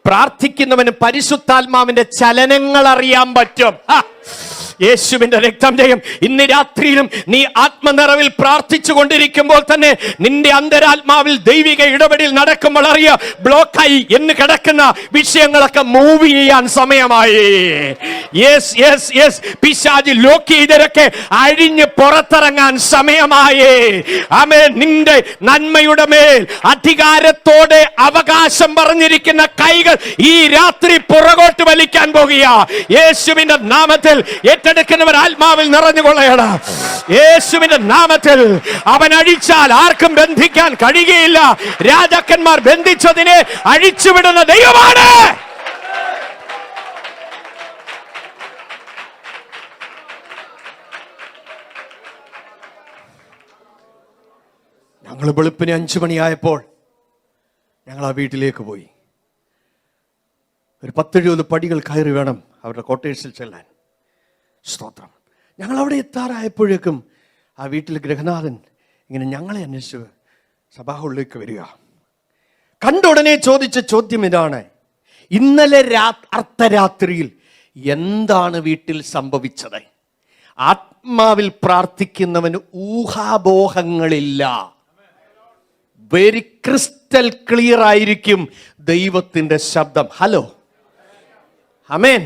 പ്രാർത്ഥിക്കുന്നവന് പരിശുദ്ധാത്മാവിന്റെ ചലനങ്ങൾ അറിയാൻ പറ്റും. യേശുവിന്റെ രക്തം ജയം. ഇന്ന് രാത്രിയിലും നീ ആത്മനിറവിൽ പ്രാർത്ഥിച്ചു കൊണ്ടിരിക്കുമ്പോൾ തന്നെ നിന്റെ അന്തരാത്മാവിൽ ദൈവിക ഇടപെടൽ നടക്കുമ്പോൾ അറിയാം, ബ്ലോക്കായി എന്ന് കിടക്കുന്ന വിഷയങ്ങളൊക്കെ മൂവ് ചെയ്യാൻ സമയമായി. യെസ് യെസ് യെസ്, പിശാചി ലോക്ക് ചെയ്തതൊക്കെ അഴിഞ്ഞ് പുറത്തിറങ്ങാൻ സമയമായി. ആമേൻ. നിന്റെ നന്മയുടെ മേൽ അധികാരത്തോടെ അവകാശം പറഞ്ഞിരിക്കുന്ന കൈകൾ ഈ രാത്രി പുറകോട്ട് വലിക്കാൻ പോകുക. യേശുവിന്റെ നാമത്തിൽ ഏറ്റെടുക്കുന്നവർ ആത്മാവിൽ നിറഞ്ഞുകൊള്ളണം. യേശുവിന്റെ നാമത്തിൽ അവൻ അഴിച്ചാൽ ആർക്കും ബന്ധിക്കാൻ കഴിയുകയില്ല. രാജാക്കന്മാർ ബന്ധിച്ചതിനെ അഴിച്ചുവിടുന്ന ദൈവമാണ്. ഞങ്ങൾ വെളുപ്പിന് 5 മണിയായപ്പോൾ ഞങ്ങൾ ആ വീട്ടിലേക്ക് പോയി. ഒരു 10-70 പടികൾ കയറി വേണം അവരുടെ ക്വാർട്ടേഴ്സിൽ ചെല്ലാൻ. സ്തോത്രം. ഞങ്ങൾ അവിടെ എത്താറായപ്പോഴേക്കും ആ വീട്ടിൽ ഗൃഹനാഥൻ ഇങ്ങനെ ഞങ്ങളെ അന്വേഷിച്ച് സഭാഹുള്ളിലേക്ക് വരിക. കണ്ട ഉടനെ ചോദിച്ച ചോദ്യം ഇതാണ്: ഇന്നലെ അർദ്ധരാത്രിയിൽ എന്താണ് വീട്ടിൽ സംഭവിച്ചത്? ആത്മാവിൽ പ്രാർത്ഥിക്കുന്നവന് ഊഹാപോഹങ്ങളില്ല. വെരി ക്രിസ്റ്റൽ ക്ലിയർ ആയിരിക്കും ദൈവത്തിന്റെ ശബ്ദം. ഹലോ, ആമേൻ.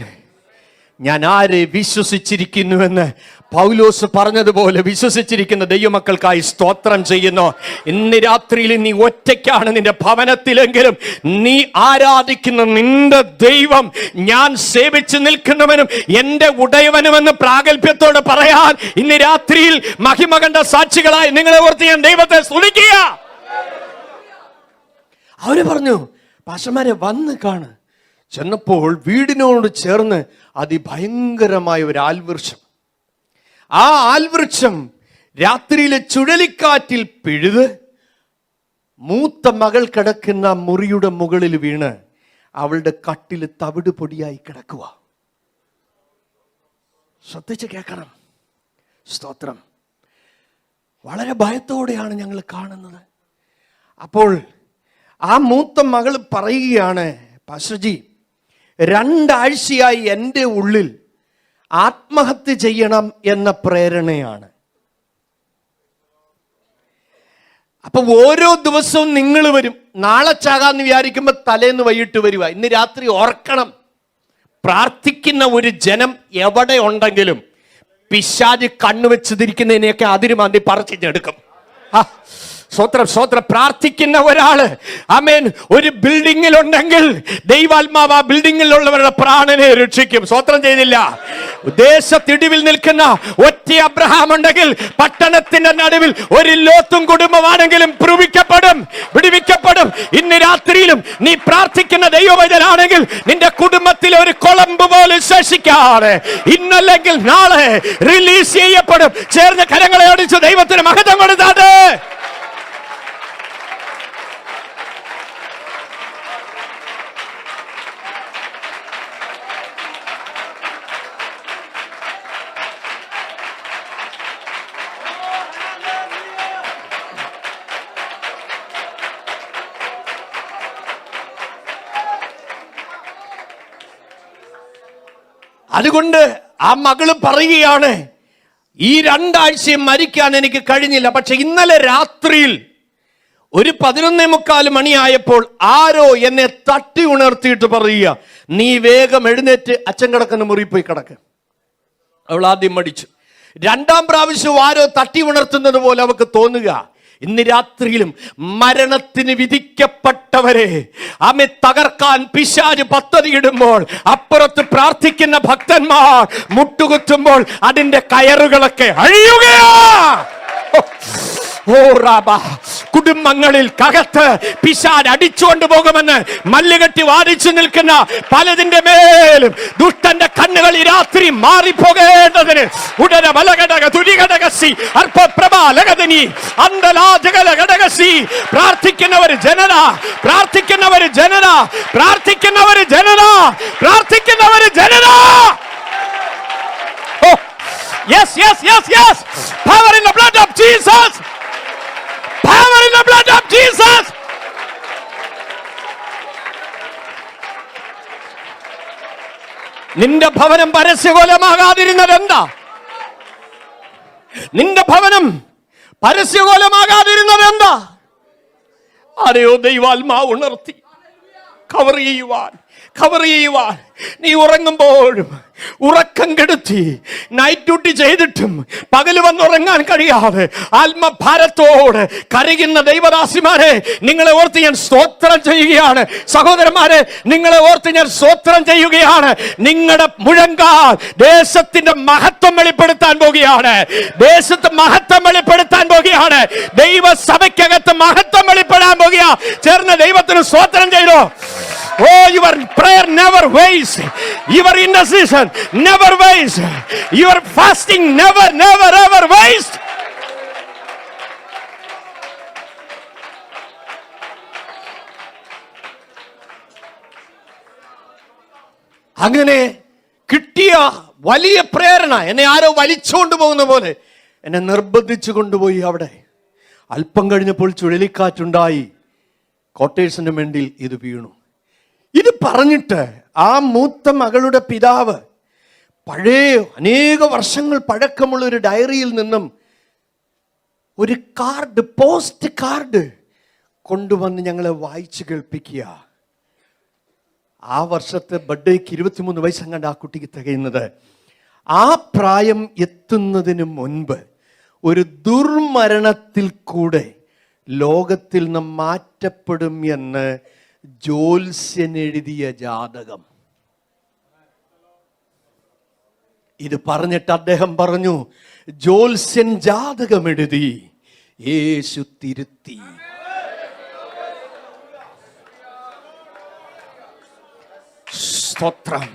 ഞാൻ ആരെ വിശ്വസിച്ചിരിക്കുന്നുവെന്ന് പൗലോസ് പറഞ്ഞതുപോലെ വിശ്വസിച്ചിരിക്കുന്ന ദൈവമക്കൾക്കായി സ്തോത്രം ചെയ്യുന്നു. ഇന്ന് രാത്രിയിൽ നീ ഒറ്റയ്ക്കാണ് നിന്റെ ഭവനത്തിലെങ്കിലും നീ ആരാധിക്കുന്ന നിന്റെ ദൈവം ഞാൻ സേവിച്ചു നിൽക്കുന്നവനും എന്റെ ഉടയവനുമെന്ന് പ്രാഗൽഭ്യത്തോടെ പറയാൻ ഇന്ന് രാത്രിയിൽ മഹിമ കണ്ട സാക്ഷികളായി നിങ്ങളെ ഓർത്ത് ഞാൻ ദൈവത്തെ സ്തുതിക്കുക. അവര് പറഞ്ഞു, പാസ്റ്റർമാരെ വന്ന് കാണ്. ചെന്നപ്പോൾ വീടിനോട് ചേർന്ന് അതിഭയങ്കരമായ ഒരു ആൽവൃക്ഷം. ആ ആൽവൃക്ഷം രാത്രിയിലെ ചുഴലിക്കാറ്റിൽ പിഴുത് മൂത്ത മകൾ കിടക്കുന്ന മുറിയുടെ മുകളിൽ വീണ് അവളുടെ കട്ടിൽ തവിട് പൊടിയായി കിടക്കുക. ശ്രദ്ധിച്ച് കേൾക്കണം. സ്തോത്രം. വളരെ ഭയത്തോടെയാണ് ഞങ്ങൾ കാണുന്നത്. അപ്പോൾ ആ മൂത്ത മകൾ പറയുകയാണ്, പാസ്റ്റർജി, 2 ആഴ്ചയായി എൻ്റെ ഉള്ളിൽ ആത്മഹത്യ ചെയ്യണം എന്ന പ്രേരണയാണ്. അപ്പൊ ഓരോ ദിവസവും നിങ്ങൾ വരും, നാളെ ചാകാന്ന് വിചാരിക്കുമ്പോൾ തലേന്ന് വൈകിട്ട് വരുക. ഇന്ന് രാത്രി ഓർക്കണം, പ്രാർത്ഥിക്കുന്ന ഒരു ജനം എവിടെ ഉണ്ടെങ്കിലും പിശാച് കണ്ണുവെച്ച് തിരിക്കുന്നതിനെയൊക്കെ അതിരുമാന്തി പറിച്ചെടുക്കും. സ്വത്രം സ്വത്രം പ്രാർത്ഥിക്കുന്ന ഒരാള് ആമേൻ ഒരു ബിൽഡിങ്ങിൽ ഉണ്ടെങ്കിൽ ദൈവാത്മാവ് ആ ബിൽഡിങ്ങിലുള്ളവരുടെ പ്രാണനെ രക്ഷിക്കും. സ്വത്രം ചെയ്തില്ല. ദേശത്തിടിവിൽ നിൽക്കുന്ന ഒറ്റ അബ്രഹാം ഉണ്ടെങ്കിൽ പട്ടണത്തിന്റെ നടുവിൽ ഒരു ലോത്തും കുടുംബമാണെങ്കിലും വിടുവിക്കപ്പെടും. ഇന്ന് രാത്രിയിലും നീ പ്രാർത്ഥിക്കുന്ന ദൈവവൈദ്യനാണെങ്കിൽ നിന്റെ കുടുംബത്തിൽ ഒരു കൊളമ്പ് പോലും ശേഷിക്കാതെ ഇന്നല്ലെങ്കിൽ നാളെ റിലീസ് ചെയ്യപ്പെടും. ചേർന്ന് കരങ്ങളെ ഓടിച്ചു ദൈവത്തിന് മഹത്വം കൊടുത്താട്ടെ. അതുകൊണ്ട് ആ മകള് പറയുകയാണ്, ഈ 2 ആഴ്ചയും മരിക്കാൻ എനിക്ക് കഴിഞ്ഞില്ല. പക്ഷെ ഇന്നലെ രാത്രിയിൽ ഒരു 11:45 മണിയായപ്പോൾ ആരോ എന്നെ തട്ടി ഉണർത്തിയിട്ട് പറയുക, നീ വേഗം എഴുന്നേറ്റ് അച്ഛൻ കിടക്കുന്ന മുറി പോയി കിടക്ക്. അവൾ ആദ്യം മടിച്ചു. 2ാം പ്രാവശ്യം ആരോ തട്ടി ഉണർത്തുന്നത് പോലെ അവൾക്ക് തോന്നുക, ഇന്ന് രാത്രിയിലും മരണത്തിന് വിധിക്കപ്പെട്ടവരെ ആമെ തകർക്കാൻ പിശാച് പദ്ധതിയിടുമ്പോൾ അപ്പുറത്ത് പ്രാർത്ഥിക്കുന്ന ഭക്തന്മാർ മുട്ടുകുത്തുമ്പോൾ അതിന്റെ കയറുകളൊക്കെ അഴിയുകയാ. കുടുംബങ്ങളിൽ കകത്ത് പിശാച് അടിച്ചുകൊണ്ട് പോകുമെന്ന് മല്ലുകെട്ടി വാദിച്ചു നിൽക്കുന്ന പലതിന്റെ മേലും ദുഷ്ടന്റെ കണ്ണുകൾ ഈ രാത്രി മാറിപ്പോകേണ്ടതിന് ഉടനെ ബലഘടക തുരിഘടകസി അർപ്പപ്രഭാലകദിനി അന്തലാജകലഘടകസി പ്രാർത്ഥിക്കുന്നവർ ജനന പ്രാർത്ഥിക്കുന്നവർ ജനന പ്രാർത്ഥിക്കുന്നവർ ജനന പ്രാർത്ഥിക്കുന്നവർ ജനന. Yes, yes, yes, yes. Power in the blood of Jesus. Power in the blood of Jesus. നിന്റെ ഭവനം പരസ്യകോലമാകാതിരുന്നത് എന്താ? നിന്റെ ഭവനം പരസ്യകോലമാകാതിരുന്നത് എന്താ? ആരെയോ ദൈവാത്മാവ് ഉണർത്തി കവർ ചെയ്യുവാൻ. നീ ഉറങ്ങുമ്പോഴും ഉറക്കം കെടുത്തി നൈറ്റ് ഡ്യൂട്ടി ചെയ്തിട്ടും പകല് വന്നുറങ്ങാൻ കഴിയാതെ ആത്മഭാരത്തോട് കരയുന്ന ദൈവദാസിമാരെ, നിങ്ങളെ ഓർത്ത് ഞാൻ സ്തോത്രം ചെയ്യുകയാണ്. സഹോദരന്മാരെ, നിങ്ങളെ ഓർത്ത് ഞാൻ സ്തോത്രം ചെയ്യുകയാണ്. നിങ്ങളുടെ മുഴങ്കാൽ ദേശത്തിന്റെ മഹത്വം വെളിപ്പെടുത്താൻ പോകുകയാണ്. ദേശത്ത് മഹത്വം വെളിപ്പെടുത്താൻ പോകുകയാണ്. ദൈവസഭയ്ക്കകത്ത് മഹത്വം വെളിപ്പെടാൻ പോകുക. ചേർന്ന് ദൈവത്തിന് സ്തോത്രം ചെയ്തോ. Oh, your prayer never wastes. Your intercession never wastes. Your fasting never ever wastes. അങ്ങനെ കിട്ടിയ വലിയ പ്രേരണ എന്നെ ആരോ വലിച്ചുകൊണ്ട് പോകുന്ന പോലെ എന്നെ നിർബന്ധിച്ചു കൊണ്ടുപോയി. അവിടെ അല്പം കഴിഞ്ഞപ്പോൾ ചുഴലിക്കാറ്റുണ്ടായി. ക്വാർട്ടേഴ്സിന്റെ മേണ്ടിൽ ഇത് വീണു. ഇത് പറഞ്ഞിട്ട് ആ മൂത്ത മകളുടെ പിതാവ് പഴയ അനേക വർഷങ്ങൾ പഴക്കമുള്ള ഒരു ഡയറിയിൽ നിന്നും ഒരു പോസ്റ്റ് കാർഡ് കൊണ്ടുവന്ന് ഞങ്ങളെ വായിച്ചു കേൾപ്പിക്കുക. ആ വർഷത്തെ ബർത്ത്ഡേക്ക് 23 വയസ്സങ്ങാണ്ട് ആ കുട്ടിക്ക് തികയുന്നത്. ആ പ്രായം എത്തുന്നതിന് മുൻപ് ഒരു ദുർമരണത്തിൽ കൂടെ ലോകത്തിൽ നിന്ന് മാറ്റപ്പെടും എന്ന് ജ്യോത്സ്യൻ എഴുതിയ ജാതകം. ഇത് പറഞ്ഞിട്ട് അദ്ദേഹം പറഞ്ഞു, ജ്യോത്സ്യൻ ജാതകം എഴുതി, യേശു തിരുത്തി. സ്തോത്രം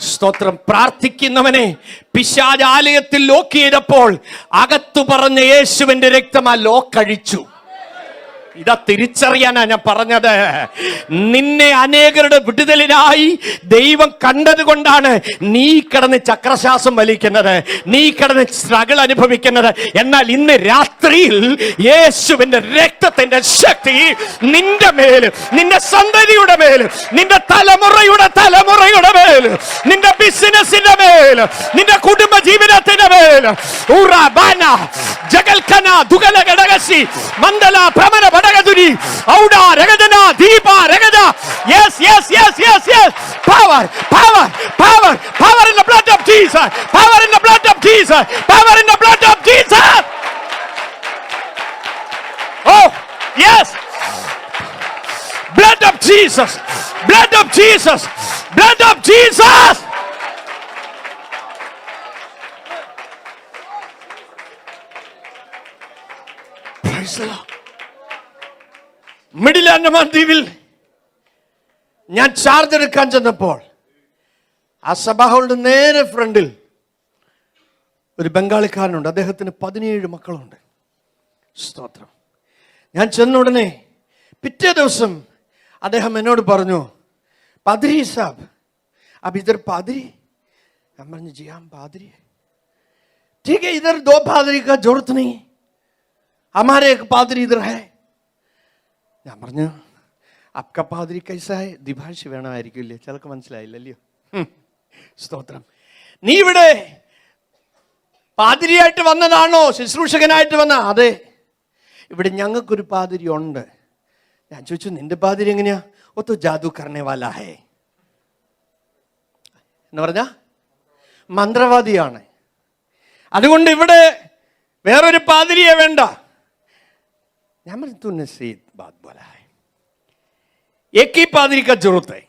സ്തോത്രം. പ്രാർത്ഥിക്കുന്നവനെ പിശാച് ആലയത്തിൽ ലോക്ക് ചെയ്തപ്പോൾ അകത്തു പറഞ്ഞ യേശുവിന്റെ രക്തം ആ ലോക്കഴിച്ചു. ഇതാ തിരിച്ചറിയാനാ ഞാൻ പറഞ്ഞത്. നിന്നെ അനേകരുടെ വിടുതലിനായി ദൈവം കണ്ടത് കൊണ്ടാണ് നീ കിടന്ന് ചക്രശ്വാസം വലിക്കുന്നത്, നീ കിടന്ന് സ്ട്രഗിൾ അനുഭവിക്കുന്നത്. എന്നാൽ ഇന്ന് രാത്രിയിൽ യേശുവിന്റെ രക്തത്തിന്റെ ശക്തി നിന്റെ മേൽ, നിന്റെ സന്തതിയുടെ മേൽ, നിന്റെ തലമുറയുടെ മേൽ, നിന്റെ ബിസിനസിന്റെ മേൽ, നിന്റെ കുടുംബ ജീവിതത്തിന്റെ മേൽ ജഗൽക്കന ദുഗല ഘടകസി മണ്ഡല ഭ്രമണ ഭടകതുരി ഔഡ രഗദന Deepa രഗദ. Yes, yes, yes, yes, yes. Power, power, power, power in the blood of Jesus. Power in the blood of Jesus. Power in the blood of Jesus. Yes. Blood of Jesus. Blood of Jesus. Blood of Jesus. Praise the Lord. Middle Andaman ദ്വീപിൽ ഞാൻ ചാർജ് എടുക്കാൻ ചെന്നപ്പോൾ ആ സഭാ ഹാളിന്റെ നേരെ ഫ്രണ്ടിൽ ഒരു ബംഗാളിക്കാരനുണ്ട്. അദ്ദേഹത്തിന് 17 മക്കളുണ്ട്. സ്തോത്രം. ഞാൻ ചെന്ന ഉടനെ പിറ്റേ ദിവസം അദ്ദേഹം എന്നോട് പറഞ്ഞു, പാദ്രി സാബ് अब इधर पादरी. ഞാൻ പറഞ്ഞു जी हम पादरी है. ठीक है, इधर 2 पादरी का जरूरत नहीं, हमारे एक पादरी इधर है. ഞാൻ പറഞ്ഞു आपका पादरी कैसा है? ദ്വിഭാഷ വേണമായിരിക്കില്ലേ? ചിലക്ക് മനസ്സിലായില്ലല്ലോ. സ്തോത്രം. നീ ഇവിടെ പാതിരിയായിട്ട് വന്നതാണോ? ശുശ്രൂഷകനായിട്ട് വന്ന? അതെ, ഇവിടെ ഞങ്ങൾക്കൊരു പാതിരി ഉണ്ട്. ഞാൻ ചോദിച്ചു, നിന്റെ പാതിരി എങ്ങനെയാ? ഓ തോ ജാദു കർണേ വാലാ ഹേ എന്ന് പറഞ്ഞ മന്ത്രവാദിയാണ്. അതുകൊണ്ട് ഇവിടെ വേറൊരു പാതിരിയെ വേണ്ട. ഞാൻ പറഞ്ഞു തൂന്നെ സീത് ബാത് ബോലാ ഹേ, ഏക് ഹി പാതിരി കാ ജറൂരത്ത് ഹൈ.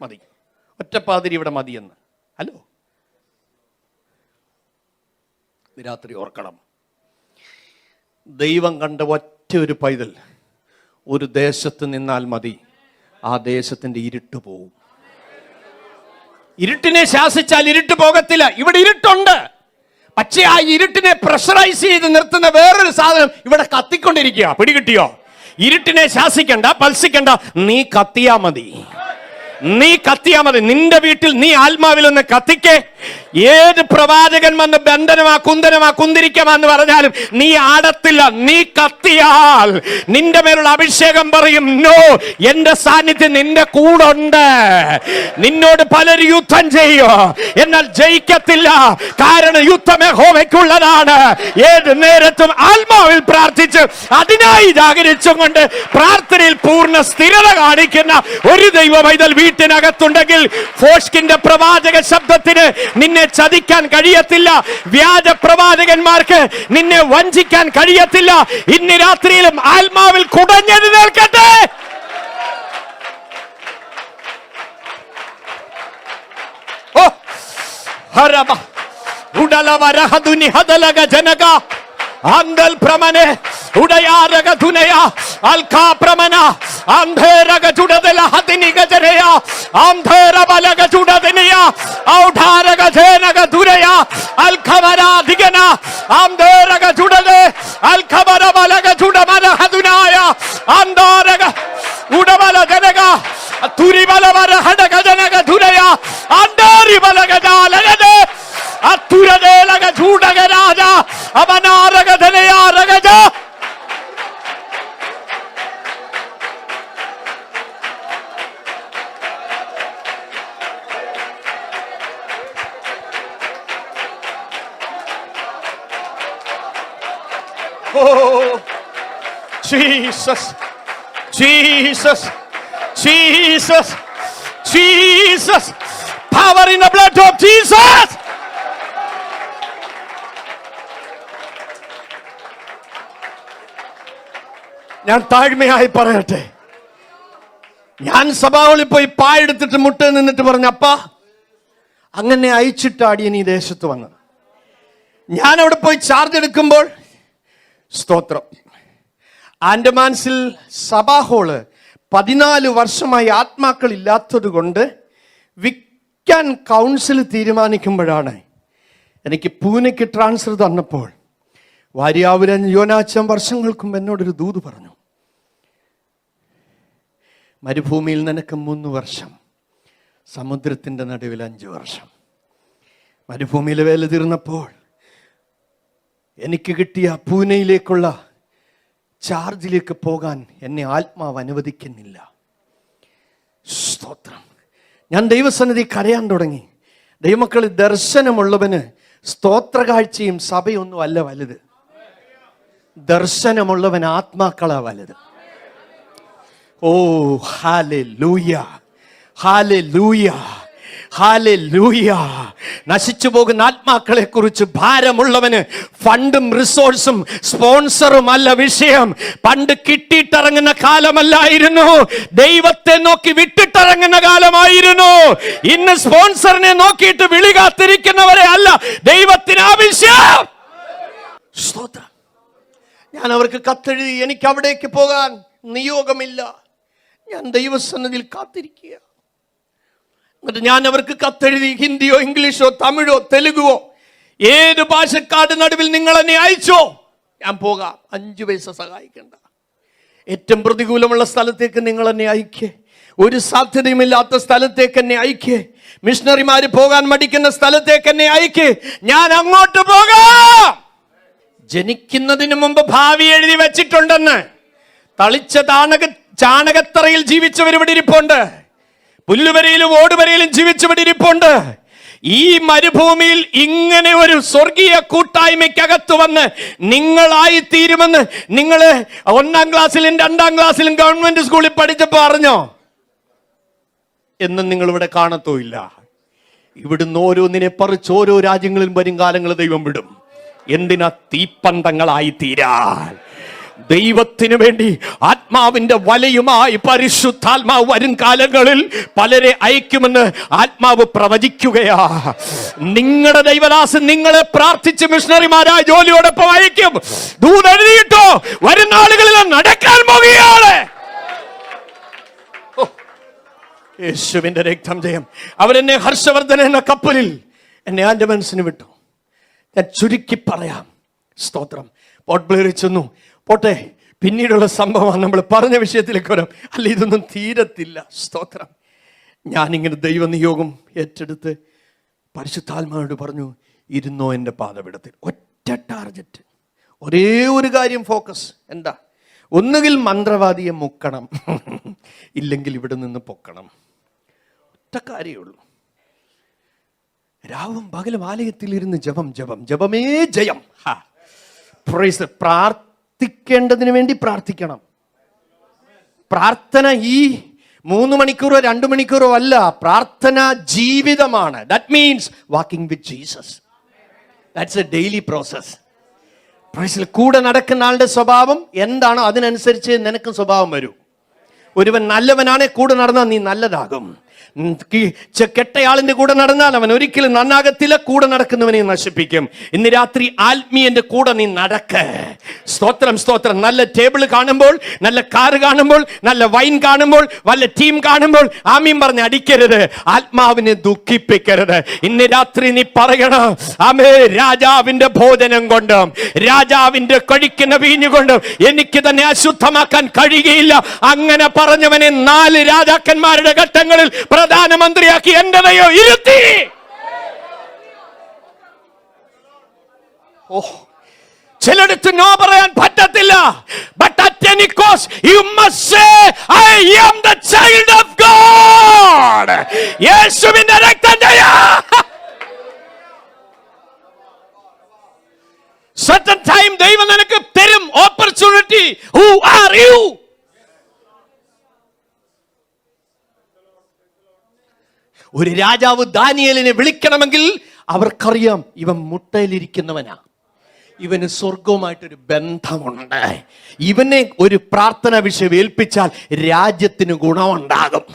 മതി, ഒറ്റ പാതിരി ഇവിടെ മതിയെന്ന്. ഹലോ, രാത്രി ഓർക്കണം, ദൈവം കണ്ട ഒറ്റ ഒരു പൈതൽ ഒരു ദേശത്ത് നിന്നാൽ മതി, ആ ദേശത്തിന്റെ ഇരുട്ട് പോവും. ഇരുട്ടിനെ ശാസിച്ചാൽ ഇരുട്ട് പോകത്തില്ല. ഇവിടെ ഇരുട്ടുണ്ട്, പക്ഷേ ആ ഇരുട്ടിനെ പ്രഷറൈസ് ചെയ്ത് നിർത്തുന്ന വേറൊരു സാധനം ഇവിടെ കത്തിക്കൊണ്ടിരിക്കുക. പിടികിട്ടിയോ? ഇരുട്ടിനെ ശാസിക്കണ്ട, പൽസിക്കണ്ട, നീ കത്തിയാ മതി. നീ കത്തിയാ മതി. നിന്റെ വീട്ടിൽ നീ ആത്മാവിൽ ഒന്ന് കത്തിക്കേ. ഏത് പ്രവാചകൻ വന്ന് ബന്ധനമാ, കുന്തനമാ, കുന്തിരിക്കമാന്ന് പറഞ്ഞാലും നീ ആടത്തില്ല. നീ കത്തിയാൽ നിന്റെ മേലുള്ള അഭിഷേകം പറയും, നോ, എന്റെ സാന്നിധ്യം നിന്റെ കൂടെ ഉണ്ട്. നിന്നോട് പലരും യുദ്ധം ചെയ്യോ, എന്നാൽ ജയിക്കത്തില്ല. കാരണം യുദ്ധം യഹോവയ്ക്കുള്ളതാണ്. ഏത് നേരത്തും ആത്മാവിൽ പ്രാർത്ഥിച്ച് അതിനായി ജാഗരിച്ചും കൊണ്ട് പ്രാർത്ഥനയിൽ പൂർണ്ണ സ്ഥിരത കാണിക്കുന്ന ഒരു ദൈവ പൈതൽ വീട്ടിനകത്തുണ്ടെങ്കിൽ ഫോഷ്കിന്റെ പ്രവാചക ശബ്ദത്തിന് നിന്നെ ചതിക്കാൻ കഴിയത്തില്ല. വ്യാജ പ്രവാചകന്മാർക്ക് നിന്നെ വഞ്ചിക്കാൻ കഴിയത്തില്ല. ഇന്ന് രാത്രിയിലും ആത്മാവിൽ കുടഞ്ഞെഴുന്നേൽക്കട്ടെ. ഓ ഹരബ ഉടലവരഹദുനി ഹദലഗ ജനക ആന്തൽ പ്രമനെ ഉടയാരക ദുനയ അൽകാ പ്രമന ആന്ധേരക ജുഡദല ഹദിനി ഗജരയ ആന്ധേര ബലക ജുഡദനിയ ഔഢാരക ജനക ദുരയ അൽഖവര ദിഗന ആന്ധേരക ജുഡദെ അൽഖവര ബലക ജുഡമന ഹദുനായ ആന്ധാരക ഉടബല ജനക തുരിബല വര ഹഡക ജനക ദുരയ ആന്ധാരി ബലക ജാലഗദെ അത്തുരദേലക ജുഡക രാജ അവനാരക ധനയാരക ജ. Oh, Jesus, Jesus, Jesus, Jesus, power in the blood of Jesus. ഞാൻ താഴ്മയായി പറയട്ടെ, ഞാൻ സഭാവിൽ പോയി പായെടുത്തിട്ട് മുട്ട നിന്നിട്ട് പറഞ്ഞു, അപ്പാ അങ്ങനെ അയച്ചിട്ടാടിയ നീ ദേശത്ത് വന്നത്. ഞാൻ അവിടെ പോയി ചാർജ് എടുക്കുമ്പോൾ സ്തോത്രം, ആൻഡമാൻസിൽ സഭാ ഹോള് 14 വർഷമായി ആത്മാക്കൾ ഇല്ലാത്തത് കൊണ്ട് വിൽക്കാൻ കൗൺസിൽ തീരുമാനിക്കുമ്പോഴാണ് എനിക്ക് പൂനെക്ക് ട്രാൻസ്ഫർ തന്നപ്പോൾ വാര്യാപുരൻ യോനാച്ചൻ വർഷങ്ങൾക്ക് മുമ്പ് എന്നോടൊരു ദൂത് പറഞ്ഞു, മരുഭൂമിയിൽ നിനക്ക് 3 വർഷം, സമുദ്രത്തിൻ്റെ നടുവിൽ 5 വർഷം. മരുഭൂമിയിൽ വേല തീർന്നപ്പോൾ എനിക്ക് കിട്ടിയ പൂനെയിലേക്കുള്ള ചാർജിലേക്ക് പോകാൻ എന്നെ ആത്മാവ് അനുവദിക്കുന്നില്ല. സ്തോത്രം. ഞാൻ ദൈവസന്നിധി കരയാൻ തുടങ്ങി. ദൈവമക്കൾ, ദർശനമുള്ളവന് സ്തോത്ര കാഴ്ചയും സഭയൊന്നും അല്ല വലുത്. ദർശനമുള്ളവൻ ആത്മാക്കളാ വലുത്. ഓ ഹല്ലേലൂയ, ഹല്ലേലൂയ, ഹല്ലേലൂയ. നശിച്ചു പോകുന്ന ആത്മാക്കളെ കുറിച്ച് ഭാരമുള്ളവന് ഫണ്ടും റിസോഴ്സും സ്പോൺസറും അല്ല വിഷയം. പണ്ട് കിട്ടിയിട്ടിറങ്ങുന്ന കാലമല്ലായിരുന്നു, ദൈവത്തെ നോക്കി വിട്ടിട്ടിറങ്ങുന്ന കാലമായിരുന്നു. ഇന്ന് സ്പോൺസറിനെ നോക്കിയിട്ട് വിളി കാത്തിരിക്കുന്നവരെ അല്ല ദൈവത്തിന് ആവശ്യം. സ്തോത്രം. ഞാൻ അവർക്ക് കത്തെഴുതി, എനിക്ക് അവിടേക്ക് പോകാൻ നിയോഗമില്ല, ഞാൻ ദൈവസന്നിധിയിൽ കാത്തിരിക്കുക. എന്നിട്ട് ഞാൻ അവർക്ക് കത്തെഴുതി, ഹിന്ദിയോ ഇംഗ്ലീഷോ തമിഴോ തെലുഗുവോ ഏത് ഭാഷക്കാട് നടുവിൽ നിങ്ങൾ എന്നെ അയച്ചോ, ഞാൻ പോകാം, 5 പൈസ സഹായിക്കണ്ട. ഏറ്റവും പ്രതികൂലമുള്ള സ്ഥലത്തേക്ക് നിങ്ങൾ എന്നെ അയക്കേ, ഒരു സാധ്യതയുമില്ലാത്ത സ്ഥലത്തേക്ക് എന്നെ അയക്കേ, മിഷണറിമാര് പോകാൻ മടിക്കുന്ന സ്ഥലത്തേക്ക് എന്നെ അയക്കേ, ഞാൻ അങ്ങോട്ട് പോകാം. ജനിക്കുന്നതിന് മുമ്പ് ഭാവി എഴുതി വെച്ചിട്ടുണ്ടെന്ന് തളിച്ച ചാണകത്തറയിൽ ജീവിച്ചവർ ഇവിടെ ഇരിപ്പുണ്ട്, പുല്ലുവരയിലും ഓടുവരയിലും ജീവിച്ചവർ ഇരിപ്പുണ്ട്. ഈ മരുഭൂമിയിൽ ഇങ്ങനെ ഒരു സ്വർഗീയ കൂട്ടായ്മയ്ക്കകത്ത് വന്ന് നിങ്ങളായി തീരുമെന്ന് നിങ്ങൾ 1-ാം ക്ലാസ്സിലും 2-ാം ക്ലാസ്സിലും ഗവൺമെന്റ് സ്കൂളിൽ പഠിച്ചപ്പോൾ അറിഞ്ഞോ? എന്നും നിങ്ങൾ ഇവിടെ കാണത്തുമില്ല. ഇവിടുന്ന് ഓരോന്നിനെ പറിച്ച് ഓരോ രാജ്യങ്ങളിലും വരും കാലങ്ങൾ ദൈവം വിടും. എന്തിനാ? തീപ്പന്തങ്ങളായി തീരാൻ. ദൈവത്തിനു വേണ്ടി ആത്മാവിന്റെ വലയുമായി പരിശുദ്ധാത്മാവ് വരും കാലങ്ങളിൽ പലരെ അയക്കുമെന്ന് ആത്മാവ് പ്രവചിക്കുകയാ. നിങ്ങളുടെ ദൈവദാസൻ നിങ്ങളെ പ്രാർത്ഥിച്ച് മിഷണറിമാരായ ജോലിയോടൊപ്പം അയക്കും. ദൂതെഴുതിയിട്ടോ, വരുന്ന ആളുകളിൽ നടക്കാൻ പോകുകയാണ്. യേശുവിന്റെ രക്തം ജയം. അവരെന്നെ ഹർഷവർദ്ധന എന്ന കപ്പലിൽ എന്നെ ആൻഡമാൻസിന് വിട്ടു. ഞാൻ ചുരുക്കി പറയാം, സ്തോത്രം. പോർട്ട് ബ്ലെയറിൽ ചെന്നു. പോട്ടെ, പിന്നീടുള്ള സംഭവമാണ്, നമ്മൾ പറഞ്ഞ വിഷയത്തിലേക്ക് വരാം. അല്ല, ഇതൊന്നും തീരത്തില്ല. സ്തോത്രം. ഞാനിങ്ങനെ ദൈവനിയോഗം ഏറ്റെടുത്ത് പരിശുദ്ധാത്മാവോട് പറഞ്ഞു, ഇരുന്നോ എൻ്റെ പാദപീഠത്തിൽ. ഒറ്റ ടാർഗറ്റ്, ഒരേ ഒരു കാര്യം ഫോക്കസ്. എന്താ? ഒന്നുകിൽ മന്ത്രവാദിയെ മുക്കണം, ഇല്ലെങ്കിൽ ഇവിടെ നിന്ന് പൊക്കണം. ഒറ്റ കാര്യമുള്ളൂ. രാവും പകലും ആലയത്തിൽ ഇരുന്ന് ജപം ജപം ജപമേ ജയം. പ്രാർത്ഥിക്കേണ്ടതിന് വേണ്ടി പ്രാർത്ഥിക്കണം. പ്രാർത്ഥന ഈ 3 മണിക്കൂറോ 2 മണിക്കൂറോ അല്ല, പ്രാർത്ഥന ജീവിതമാണ്. That means walking with Jesus. That's A daily process. കൂടെ നടക്കുന്ന ആളുടെ സ്വഭാവം എന്താണോ അതിനനുസരിച്ച് നിനക്കും സ്വഭാവം വരൂ. ഒരുവൻ നല്ലവനാണെ കൂടെ നടന്നാൽ നീ നല്ലതാകും. കെട്ടയാളിന്റെ കൂടെ നടന്നാൽ അവൻ ഒരിക്കലും നന്നാകത്തില്ല, കൂടെ നടക്കുന്നവനെ നശിപ്പിക്കും. ഇന്ന് രാത്രി ആത്മീയന്റെ കൂടെ നീ നടക്ക്. സ്തോത്രം, സ്തോത്രം. നല്ല ടേബിൾ കാണുമ്പോൾ, നല്ല കാറ് കാണുമ്പോൾ, നല്ല വൈൻ കാണുമ്പോൾ, വല്ല ടീം കാണുമ്പോൾ ആമീൻ പറഞ്ഞ് അടിക്കരുത്. ആത്മാവിനെ ദുഃഖിപ്പിക്കരുത്. ഇന്ന് രാത്രി നീ പറയണം, ആമേ, രാജാവിന്റെ ഭോജനം കൊണ്ടും രാജാവിന്റെ കഴിക്കുന്ന വീഞ്ഞുകൊണ്ടും എനിക്ക് തന്നെ അശുദ്ധമാക്കാൻ കഴിയുകയില്ല. അങ്ങനെ പറഞ്ഞവനെ 4 രാജാക്കന്മാരുടെ ഘട്ടങ്ങളിൽ പ്രധാനമന്ത്രിയാക്കി എന്റെ ദൈവം ഇരുത്തി. ചിലടത്ത് നോ പറയാൻ പറ്റത്തില്ല. But at any cost you must say I am the child of God. യേശുവിന്റെ രക്തജയ. Certain time ദൈവം നിനക്ക് തരും opportunity. Who are you? ഒരു രാജാവ് ദാനിയേലിനെ വിളിക്കണമെങ്കിൽ അവർക്കറിയാം ഇവൻ മുട്ടയിലിരിക്കുന്നവനാ, ഇവന് സ്വർഗവുമായിട്ടൊരു ബന്ധമുണ്ട്. ഇവനെ ഒരു പ്രാർത്ഥന വിഷയം ഏൽപ്പിച്ചാൽ രാജ്യത്തിന് ഗുണമുണ്ടാകും.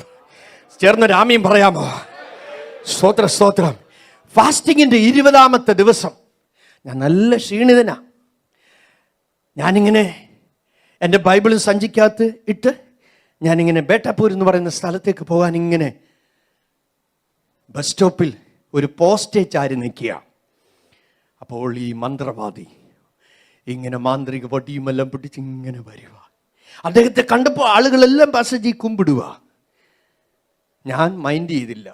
ചേർന്ന് രാമ്യം പറയാമോ? സ്തോത്ര, സ്തോത്രം. ഫാസ്റ്റിങ്ങിന്റെ 20ാമത്തെ ദിവസം ഞാൻ നല്ല ക്ഷീണിതനാ. ഞാനിങ്ങനെ എൻ്റെ ബൈബിളും സഞ്ചിക്കകത്ത് ഇട്ട് ഞാനിങ്ങനെ ബേട്ടാപ്പൂർ എന്ന് പറയുന്ന സ്ഥലത്തേക്ക് പോകാൻ ഇങ്ങനെ ബസ് സ്റ്റോപ്പിൽ ഒരു പോസ്റ്റേ ചാരി നിൽക്കുക. അപ്പോൾ ഈ മന്ത്രവാദി ഇങ്ങനെ മാന്ത്രിക വടിയുമെല്ലാം പിടിച്ച് ഇങ്ങനെ വരിക. അദ്ദേഹത്തെ കണ്ടപ്പോൾ ആളുകളെല്ലാം പാസേജി കുമ്പിടുക. ഞാൻ മൈൻഡ് ചെയ്തില്ല.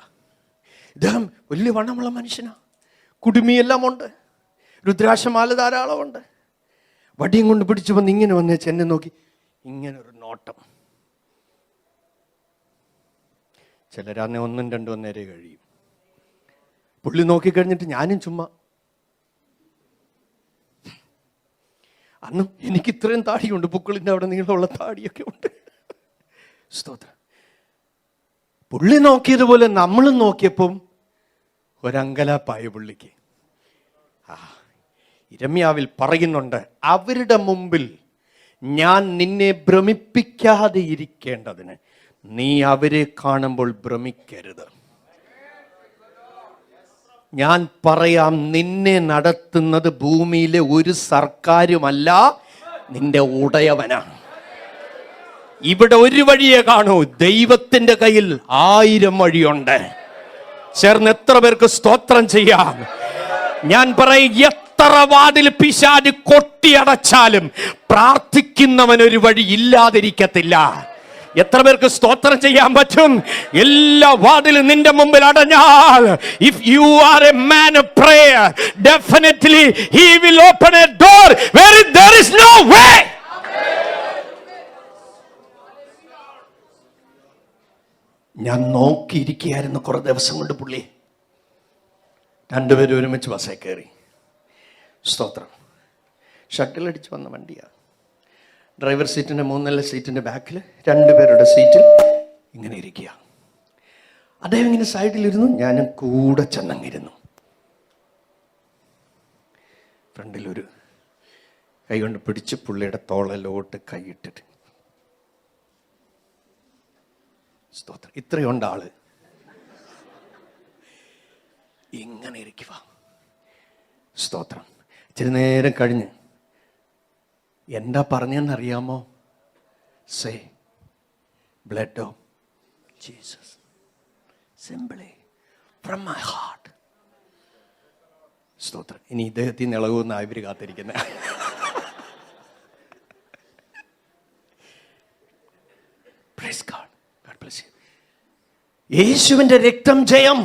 ഇദ്ദേഹം വലിയ വണ്ണമുള്ള മനുഷ്യനാ, കുടുമിയെല്ലാം ഉണ്ട്, രുദ്രാക്ഷമാല ധാരാളമുണ്ട്. വടിയും കൊണ്ട് പിടിച്ചു വന്ന് ഇങ്ങനെ വന്നേച്ച് എന്നെ നോക്കി ഇങ്ങനെ ഒരു നോട്ടം. ചിലരാന്നെ 1-2 നേരെ കഴിയും. പുള്ളി നോക്കിക്കഴിഞ്ഞിട്ട് ഞാനും ചുമ്മാ. അന്നും എനിക്ക് ഇത്രയും താടിയുണ്ട്, പുക്കളിൻ്റെ അവിടെ നീളമുള്ള താടിയൊക്കെ ഉണ്ട്. സ്തോത്രം. പുള്ളി നോക്കിയതുപോലെ നമ്മളും നോക്കിയപ്പം ഒരങ്കലാപ്പായ പുള്ളിക്ക്. ഇരമ്യാവിൽ പറയുന്നുണ്ട്, അവരുടെ മുമ്പിൽ ഞാൻ നിന്നെ ഭ്രമിപ്പിക്കാതെ ഇരിക്കേണ്ടതിന് നീ അവരെ കാണുമ്പോൾ ഭ്രമിക്കരുത്. ഞാൻ പറയാം, നിന്നെ നടത്തുന്നത് ഭൂമിയിലെ ഒരു സർക്കാരുമല്ല, നിന്റെ ഉടയവനാണ്. ഇവിടെ ഒരു വഴിയെ കാണൂ, ദൈവത്തിന്റെ കയ്യിൽ 1000 വഴിയുണ്ട്. ചേർന്ന് എത്ര പേർക്ക് സ്തോത്രം ചെയ്യാം? ഞാൻ പറയും, എത്ര വാതിൽ പിശാച് കൊട്ടിയടച്ചാലും പ്രാർത്ഥിക്കുന്നവനൊരു വഴി ഇല്ലാതിരിക്കത്തില്ല. എത്ര പേർക്ക് സ്തോത്രം ചെയ്യാൻ പറ്റും? എല്ലാ വാതിലും നിന്റെ മുമ്പിൽ അടഞ്ഞാൽ, if you are a man of prayer, definitely he will open a door where there is no way. ഞാൻ നോക്കിയിരിക്കുകയായിരുന്നു കുറെ ദിവസം കൊണ്ട്. പുള്ളി രണ്ടുപേരും ഒരുമിച്ച് ബസ്സേ കയറി. സ്തോത്രം. ഷട്ടിലടിച്ച് വന്ന വണ്ടിയാണ്. ഡ്രൈവർ സീറ്റിൻ്റെ 3 സീറ്റിൻ്റെ ബാക്കിൽ 2 പേരുടെ സീറ്റിൽ ഇങ്ങനെ ഇരിക്കുക. അദ്ദേഹം ഇങ്ങനെ സൈഡിലിരുന്നു, ഞാനും കൂടെ ചെന്നങ്ങിരുന്നു. ഫ്രണ്ടിലൊരു കൈ കൊണ്ട് പിടിച്ച് പുള്ളിയുടെ തോളലോട്ട് കൈയിട്ടിട്ട്, സ്തോത്രം, ഇത്രയുണ്ട് ആള്. ഇങ്ങനെ ഇരിക്കുക. സ്തോത്രം. ഇച്ചിരി നേരം കഴിഞ്ഞ് എന്താ പറഞ്ഞെന്നറിയാമോ? Say blood of Jesus, simply from my heart. സ്തോത്രം. ഇനി ഇദ്ദേഹത്തിൽ നിന്ന് ഇളകുന്ന ഇവര് കാത്തിരിക്കുന്നത്. Praise God. God bless you. യേശുവിന്റെ രക്തം ജയം.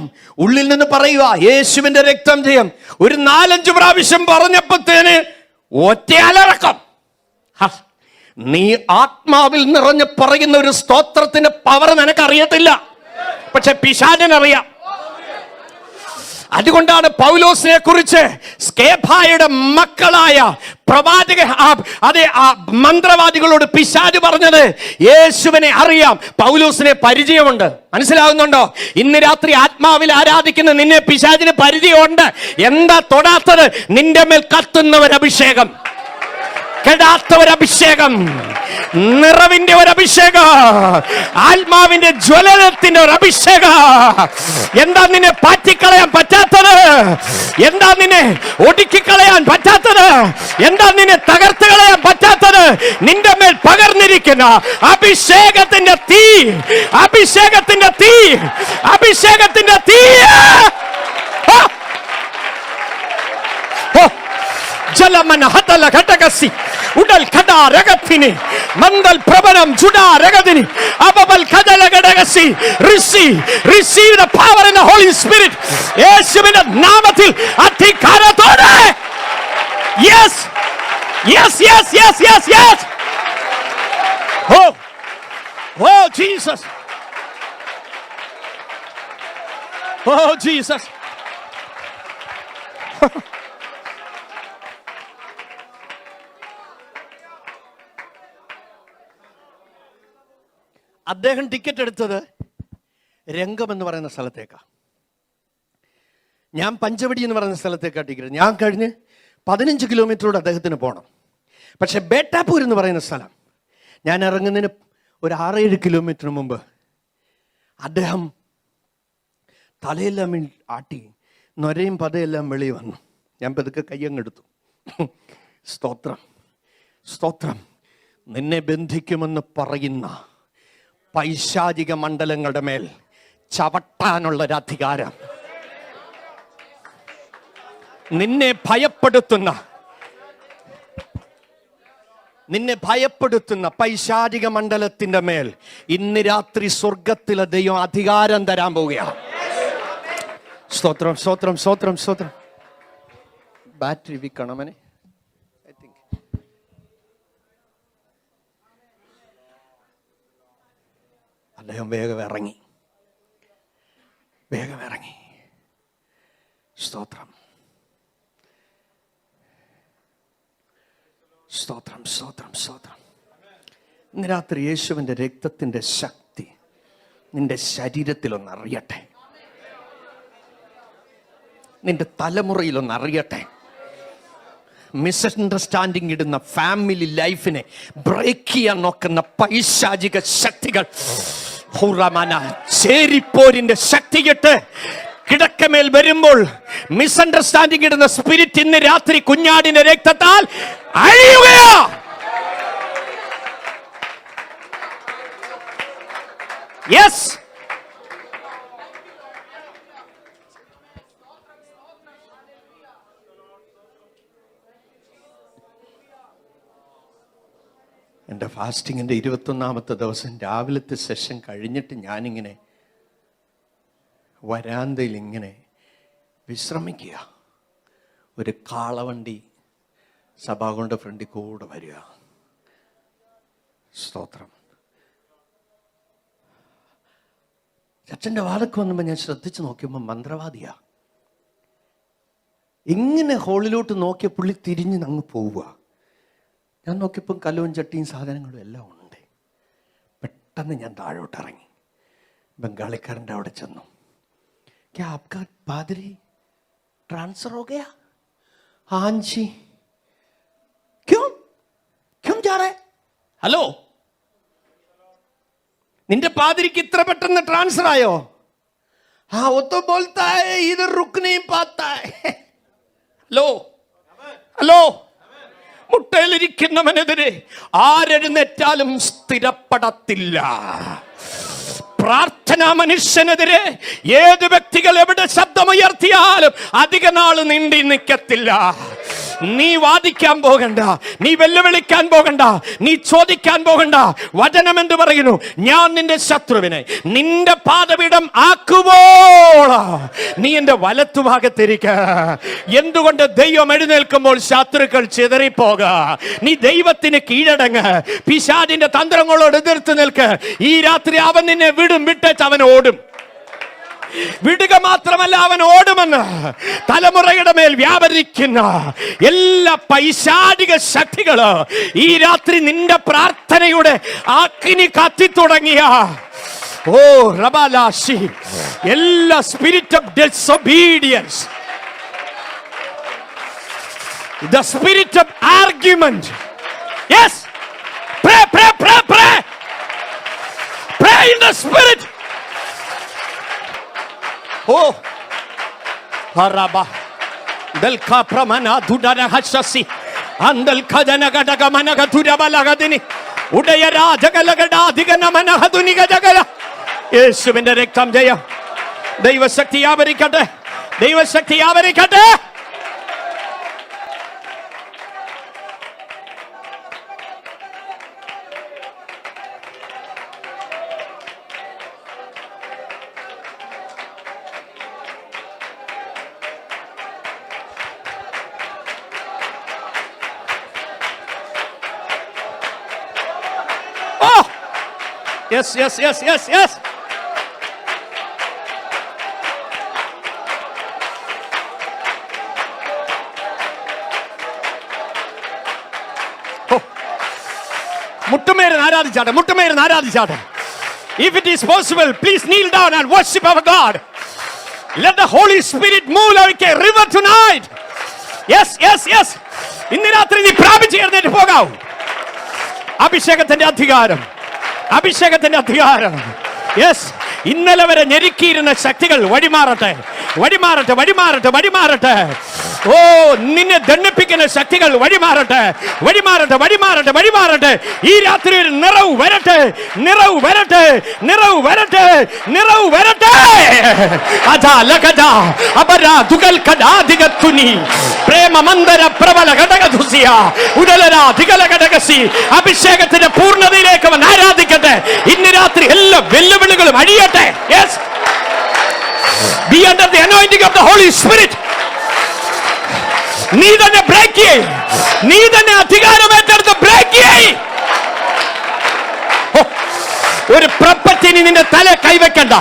ഉള്ളിൽ നിന്ന് പറയുക, യേശുവിന്റെ രക്തം ജയം. ഒരു 4-5 പ്രാവശ്യം പറഞ്ഞപ്പോഴത്തേന് ഒറ്റ അലറക്കം. നീ ആത്മാവിൽ നിറഞ്ഞ് പറയുന്ന ഒരു സ്തോത്രത്തിന്റെ പവർ നിനക്കറിയത്തില്ല, പക്ഷെ പിശാചിനറിയാം. അതുകൊണ്ടാണ് പൗലോസിനെ കുറിച്ച് സ്കേഫായുടെ മക്കളായ പ്രവാചക മന്ത്രവാദികളോട് പിശാച് പറഞ്ഞത്, യേശുവിനെ അറിയാം, പൗലോസിനെ പരിചയമുണ്ട്. മനസ്സിലാകുന്നുണ്ടോ? ഇന്ന് രാത്രി ആത്മാവിൽ ആരാധിക്കുന്ന നിന്നെ പിശാചിന് പരിചയമുണ്ട്. എന്താ തൊടാത്തത്? നിന്റെ മേൽ കത്തുന്ന ഒരു അഭിഷേകം, കെടാത്ത ഒരു അഭിഷേകം, നിറവിന്റെ ഒരു അഭിഷേകം, ആത്മാവിന്റെ ജ്വലനത്തിന്റെ ഒരു അഭിഷേകം. എന്താ നിന്നെ പാറ്റിക്കളയാൻ പറ്റാത്തത്? എന്താ നിന്നെ ഒടുക്കിക്കളയാൻ പറ്റാത്തത്? എന്താ നിന്നെ തകർത്ത് കളയാൻ പറ്റാത്തത്? നിന്റെ മേൽ പകർന്നിരിക്കുന്ന അഭിഷേകത്തിന്റെ തീ, അഭിഷേകത്തിന്റെ തീ, അഭിഷേകത്തിന്റെ തീ. ജലമന ഹതല ഘടകസി ഉടൽ ഖദാ രഗത്തിനി Mandal പ്രബലം ജുഡാ രഗതിനി അബബൽ ഖദല ഘടകസി. receive the power in the Holy Spirit. യേശുവിന്റെ നാമത്തിൽ അധികാരത്തോടെ. yes yes yes yes yes yes. oh oh Jesus, oh Jesus. അദ്ദേഹം ടിക്കറ്റ് എടുത്തത് രംഗം എന്ന് പറയുന്ന സ്ഥലത്തേക്കാണ്. ഞാൻ പഞ്ചവടി എന്ന് പറയുന്ന സ്ഥലത്തേക്കാണ് ടിക്കറ്റ്. ഞാൻ കഴിഞ്ഞ് 15 കിലോമീറ്ററോട് അദ്ദേഹത്തിന് പോകണം. പക്ഷെ ബേട്ടാപ്പൂർ എന്ന് പറയുന്ന സ്ഥലം, ഞാൻ ഇറങ്ങുന്നതിന് ഒരു 6-7 കിലോമീറ്റർ മുമ്പ് അദ്ദേഹം തലയെല്ലാം ആട്ടി, നൊരയും പതയെല്ലാം വെളി വന്നു. ഞാൻ പതുക്കെ കയ്യങ്ങെടുത്തു. സ്തോത്രം, സ്തോത്രം. നിന്നെ ബന്ധിക്കുമെന്ന് പറയുന്ന പൈശാചിക മണ്ഡലങ്ങളുടെ മേൽ ചവിട്ടാനുള്ളൊരധികാരം, നിന്നെ ഭയപ്പെടുത്തുന്ന പൈശാചിക മണ്ഡലത്തിന്റെ മേൽ ഇന്ന് രാത്രി സ്വർഗത്തിലെ ദൈവം അധികാരം തരാൻ പോവുകയാണ്. സ്തോത്രം, സ്തോത്രം, സ്തോത്രം, സ്തോത്രം. ബാറ്ററി വിൽക്കണമനെ. അദ്ദേഹം വേഗം ഇറങ്ങി. സ്തോത്രം, സ്തോത്രം, സ്തോത്രം, സ്തോത്രം. ഇന്ന് രാത്രി യേശുവിൻ്റെ രക്തത്തിൻ്റെ ശക്തി നിന്റെ ശരീരത്തിലൊന്ന് അറിയട്ടെ. നിന്റെ തലമുറയിലൊന്ന് അറിയട്ടെ. മിസ്അണ്ടർസ്റ്റാൻഡിങ് ഇടുന്ന ഫാമിലി ലൈഫിനെ ബ്രേക്ക് ചെയ്യാൻ നോക്കുന്ന പൈശാചിക ശക്തികൾ, ചേരിപ്പോരിന്റെ ശക്തിയിട്ട് കിടക്കമേൽ വരുമ്പോൾ മിസ്അണ്ടർസ്റ്റാൻഡിങ് ഇടുന്ന സ്പിരിറ്റ് ഇന്ന് രാത്രി കുഞ്ഞാടിന്റെ രക്തത്താൽ അഴിയുകയാ. യെസ്, എൻ്റെ ഫാസ്റ്റിങ്ങിൻ്റെ 21ാമത്തെ ദിവസം രാവിലത്തെ സെഷൻ കഴിഞ്ഞിട്ട് ഞാനിങ്ങനെ വരാന്തയിൽ ഇങ്ങനെ വിശ്രമിക്കുക. ഒരു കാളവണ്ടി സഭാകളുടെ ഫ്രണ്ടിൽ കൂടെ വരിക. സ്തോത്രം. ചർച്ചൻ്റെ വാലക്ക് വന്നപ്പോൾ ഞാൻ ശ്രദ്ധിച്ച് നോക്കിയപ്പോൾ മന്ത്രവാദിയാ. ഇങ്ങനെ ഹോളിലോട്ട് നോക്കിയ പുള്ളി തിരിഞ്ഞ് അങ്ങ് പോവുക. ഞാൻ നോക്കിയപ്പം കലവും ചട്ടിയും സാധനങ്ങളും എല്ലാം ഉണ്ട്. പെട്ടെന്ന് ഞാൻ താഴോട്ട് ഇറങ്ങി. ബംഗാളിക്കാരൻ്റെ അവിടെ ചെന്നു. ക്യാ ആപ്കാ പാതിരി ട്രാൻസ്ഫർ ഹോ ഗയാ? हाँ जी. क्यों क्यों जा रहे? ഹലോ, നിന്റെ പാതിരിക്ക് ഇത്ര പെട്ടെന്ന് ട്രാൻസ്ഫർ ആയോ? हाँ वो तो बोलता है इधर रुक नहीं पाता है. ഹലോ ഹലോ, മുട്ടയിലിരിക്കുന്നവനെതിരെ ആരെഴുന്നേറ്റാലും സ്ഥിരപ്പെടത്തില്ല. പ്രാർത്ഥനാ മനുഷ്യനെതിരെ ഏത് വ്യക്തികൾ എവിടെ ശബ്ദമുയർത്തിയാലും അധിക നാൾ നീണ്ടി നിൽക്കത്തില്ല. നീ വാദിക്കാൻ പോകണ്ട, നീ വെല്ലുവിളിക്കാൻ പോകണ്ട, നീ ചോദിക്കാൻ പോകണ്ട. വചനം എന്ത് പറയുന്നു? ഞാൻ നിന്റെ ശത്രുവിനെ നിന്റെ പാദപീഠം ആക്കുമ്പോൾ നീ എന്റെ വലത്തുഭാഗത്തിരിക്ക. എന്തുകൊണ്ട്? ദൈവം എഴുന്നേൽക്കുമ്പോൾ ശത്രുക്കൾ ചിതറിപ്പോക. നീ ദൈവത്തിന് കീഴടങ്ങ്. പിശാചിന്റെ തന്ത്രങ്ങളോട് എതിർത്ത് നിൽക്ക്. ഈ രാത്രി അവൻ നിന്നെ വിട്ടേച്ച് അവൻ ഓടും. വിടുക മാത്രമല്ല, അവൻ ഓടുമെന്ന്. തലമുറയുടെ മേൽ വ്യാപരിക്കുന്ന എല്ലാ പൈശാചിക ശക്തികള് ഈ രാത്രി നിന്റെ പ്രാർത്ഥനയുടെ അഗ്നി കത്തി തുടങ്ങിയ ഓ റബാലാശി, എല്ലാ spirit of disobedience, the spirit of argument, yes, pray pray pray pray pray in the spirit. Oh haraba del kapramana dudana hashasi andal khadana gadaga managa durabalagadini udayara jagalagada digana manahaduniga jagala. യേശുവിന്റെ രക്തം ജയം. ദൈവശക്തി ആവരിക്കട്ടെ, ദൈവശക്തി ആവരിക്കട്ടെ. Yes, yes, yes, yes, yes. മുട്ടുമേരുന്ന് ആരാധിച്ചാട്ടെ, മുട്ടുമേരുന്ന് ആരാധിച്ചാട്ടെ. If it is possible, please kneel down and worship our God. Let the Holy Spirit move like a river tonight. Yes, yes, yes. ഇന്ന് രാത്രി നീ പ്രാപിച്ചു എഴുന്നേറ്റ് പോകാവൂ. അഭിഷേകത്തിന്റെ അധികാരം, അഭിഷേകത്തിന്റെ അധികാരം. യെസ്, ഇന്നലെ വരെ ഞെരുക്കിയിരുന്ന ശക്തികൾ വഴിമാറട്ടെ, വഴിമാറട്ടെ, വഴിമാറട്ടെ, വഴിമാറട്ടെ. ഓ, നിന്നെ ദണ്ഡിപ്പിക്കുന്ന ശക്തികൾ വഴിമാറട്ടെ, വഴിമാറട്ടെ, വഴിമാറട്ടെ, വഴിമാറട്ടെ. ഈ രാത്രി ഒരു നിറവ് വരട്ടെ, നിറവ് വരട്ടെ, നിറവ് വരട്ടെ, നിറവ് വരട്ടെ. അതാ ലഗദാ അബരാ ദുഗൽ കദാ ദിഗത്തുനി പ്രേമ മന്ദര പ്രബല ഘടകദുസിയ ഉദലരാ ദിഗല ഘടകസി. അഭിഷേകത്തിന്റെ പൂർണ്ണതയിലേക്ക് അവൻ ആരാധിക്കട്ടെ. ഇന്ന് രാത്രി എല്ലാ വെല്ലുവിളികളും അഴിയട്ടെ. Yes, be under the anointing of the Holy Spirit. നീ തന്നെ ബ്രേക്ക് ചെയ്യ്, നീ തന്നെ അധികാരം ഏറ്റെടുത്ത് ബ്രേക്ക് ചെയ്യ്. ഒരു പ്രപ്പറ്റിനി നിന്റെ തല കൈവെക്കണ്ട.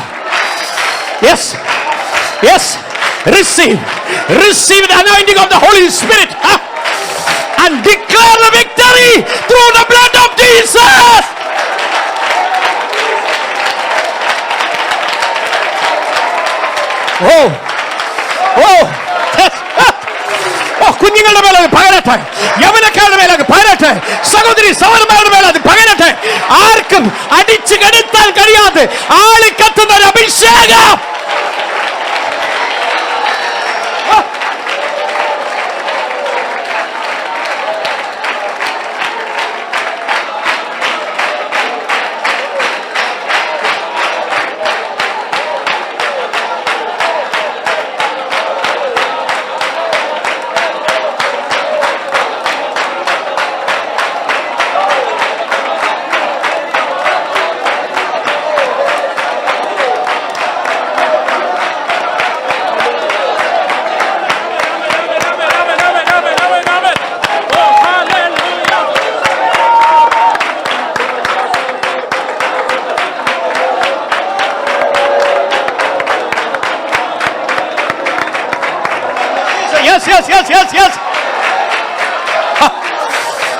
Yes, yes, receive, receive the anointing of the Holy Spirit and declare the victory through the blood of Jesus. Oh, oh. യുവതികളുടെ മേലെ അത് പകരട്ടെ, യൗവനക്കാരുടെ മേലെ അത് പകരട്ടെ, സഹോദരി സഹോദരന്മാരുടെ മേലെ അത് പകരട്ടെ. ആർക്കും അടിച്ചു കടത്താൻ കഴിയാതെ ആളിക്കത്തുന്ന ഒരു അഭിഷേകം.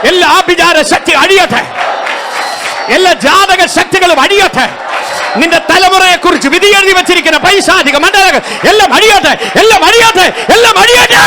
എല്ലാ ആഭിചാര ശക്തി അടിയട്ടെ, എല്ലാ ജാതക ശക്തികളും അടിയട്ടെ. നിന്റെ തലമുറയെ കുറിച്ച് വിധി എഴുതി വെച്ചിരിക്കുന്ന പൈശാചിക മണ്ഡലങ്ങൾ എല്ലാം അടിയട്ടെ, എല്ലാം അടിയട്ടെ, എല്ലാം അടിയട്ടെ.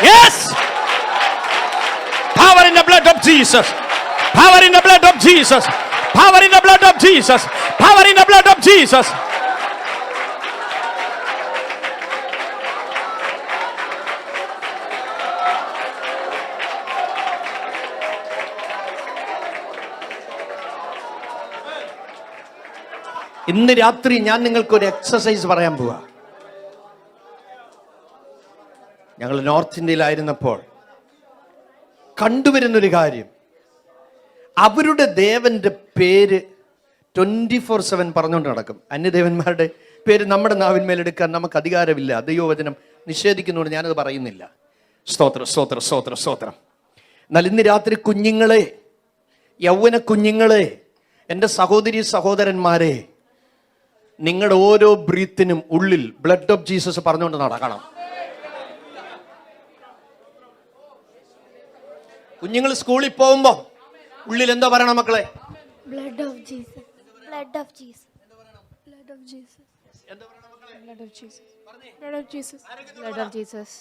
Yes! Power in the blood of Jesus. Power in the blood of Jesus. Power in the blood of Jesus. Power in the blood of Jesus. ഇന്ന് രാത്രി ഞാൻ നിങ്ങൾക്കൊരു എക്സസൈസ് പറയാൻ പോവാ. ഞങ്ങൾ നോർത്ത് ഇന്ത്യയിലായിരുന്നപ്പോൾ കണ്ടുവരുന്നൊരു കാര്യം, അവരുടെ ദേവന്റെ പേര് 24/7 പറഞ്ഞുകൊണ്ട് നടക്കും. അന്യദേവന്മാരുടെ പേര് നമ്മുടെ നാവിന്മേലെടുക്കാൻ നമുക്ക് അധികാരമില്ല. ദൈവവചനം നിഷേധിക്കുന്നതുകൊണ്ട് ഞാനത് പറയുന്നില്ല. സ്തോത്രം, സ്തോത്രം, സ്തോത്രം, സ്തോത്രം. എന്നാൽ ഇന്ന് രാത്രി കുഞ്ഞുങ്ങളെ, യൗവന കുഞ്ഞുങ്ങളെ, എൻ്റെ സഹോദരി സഹോദരന്മാരെ, നിങ്ങളുടെ ഓരോ ബ്രീത്തിനും ഉള്ളിൽ ബ്ലഡ് ഓഫ് ജീസസ് പറഞ്ഞുകൊണ്ട് നടക്കണം. കുഞ്ഞുങ്ങൾ സ്കൂളിൽ പോകുമ്പോ ഉള്ളിൽ എന്താ പറയണം മക്കളെ? Blood of Jesus, blood of Jesus, blood of Jesus, എന്താ പറയണം മക്കളെ? Blood of Jesus, blood of Jesus, blood of Jesus.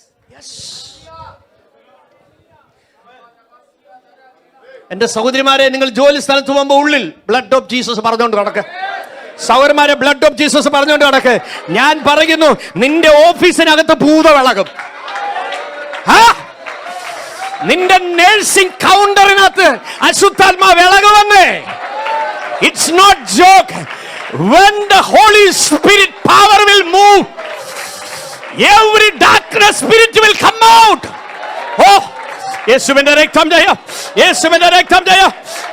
എന്റെ സഹോദരിമാരെ, നിങ്ങൾ ജോലി സ്ഥലത്ത് പോകുമ്പോ ഉള്ളിൽ ബ്ലഡ് ഓഫ് ജീസസ് പറഞ്ഞുകൊണ്ട് നടക്ക്. സഹോദരന്മാരെ, ബ്ലഡ് ഓഫ് ജീസസ് പറഞ്ഞുകൊണ്ട് നടക്ക്. ഞാൻ പറയുന്നു, നിന്റെ ഓഫീസിനകത്ത് ഭൂതവിളകും. നിന്റെ nursing കൗണ്ടറിനകത്ത് അശുദ്ധാത്മാവ് ഇളകുമെന്ന്. It's not joke. When the Holy Spirit power will move, every darkness spirit will come out. Oh, യേശുവിന്റെ രക്തം ജയം, യേശുവിന്റെ രക്തം ജയം,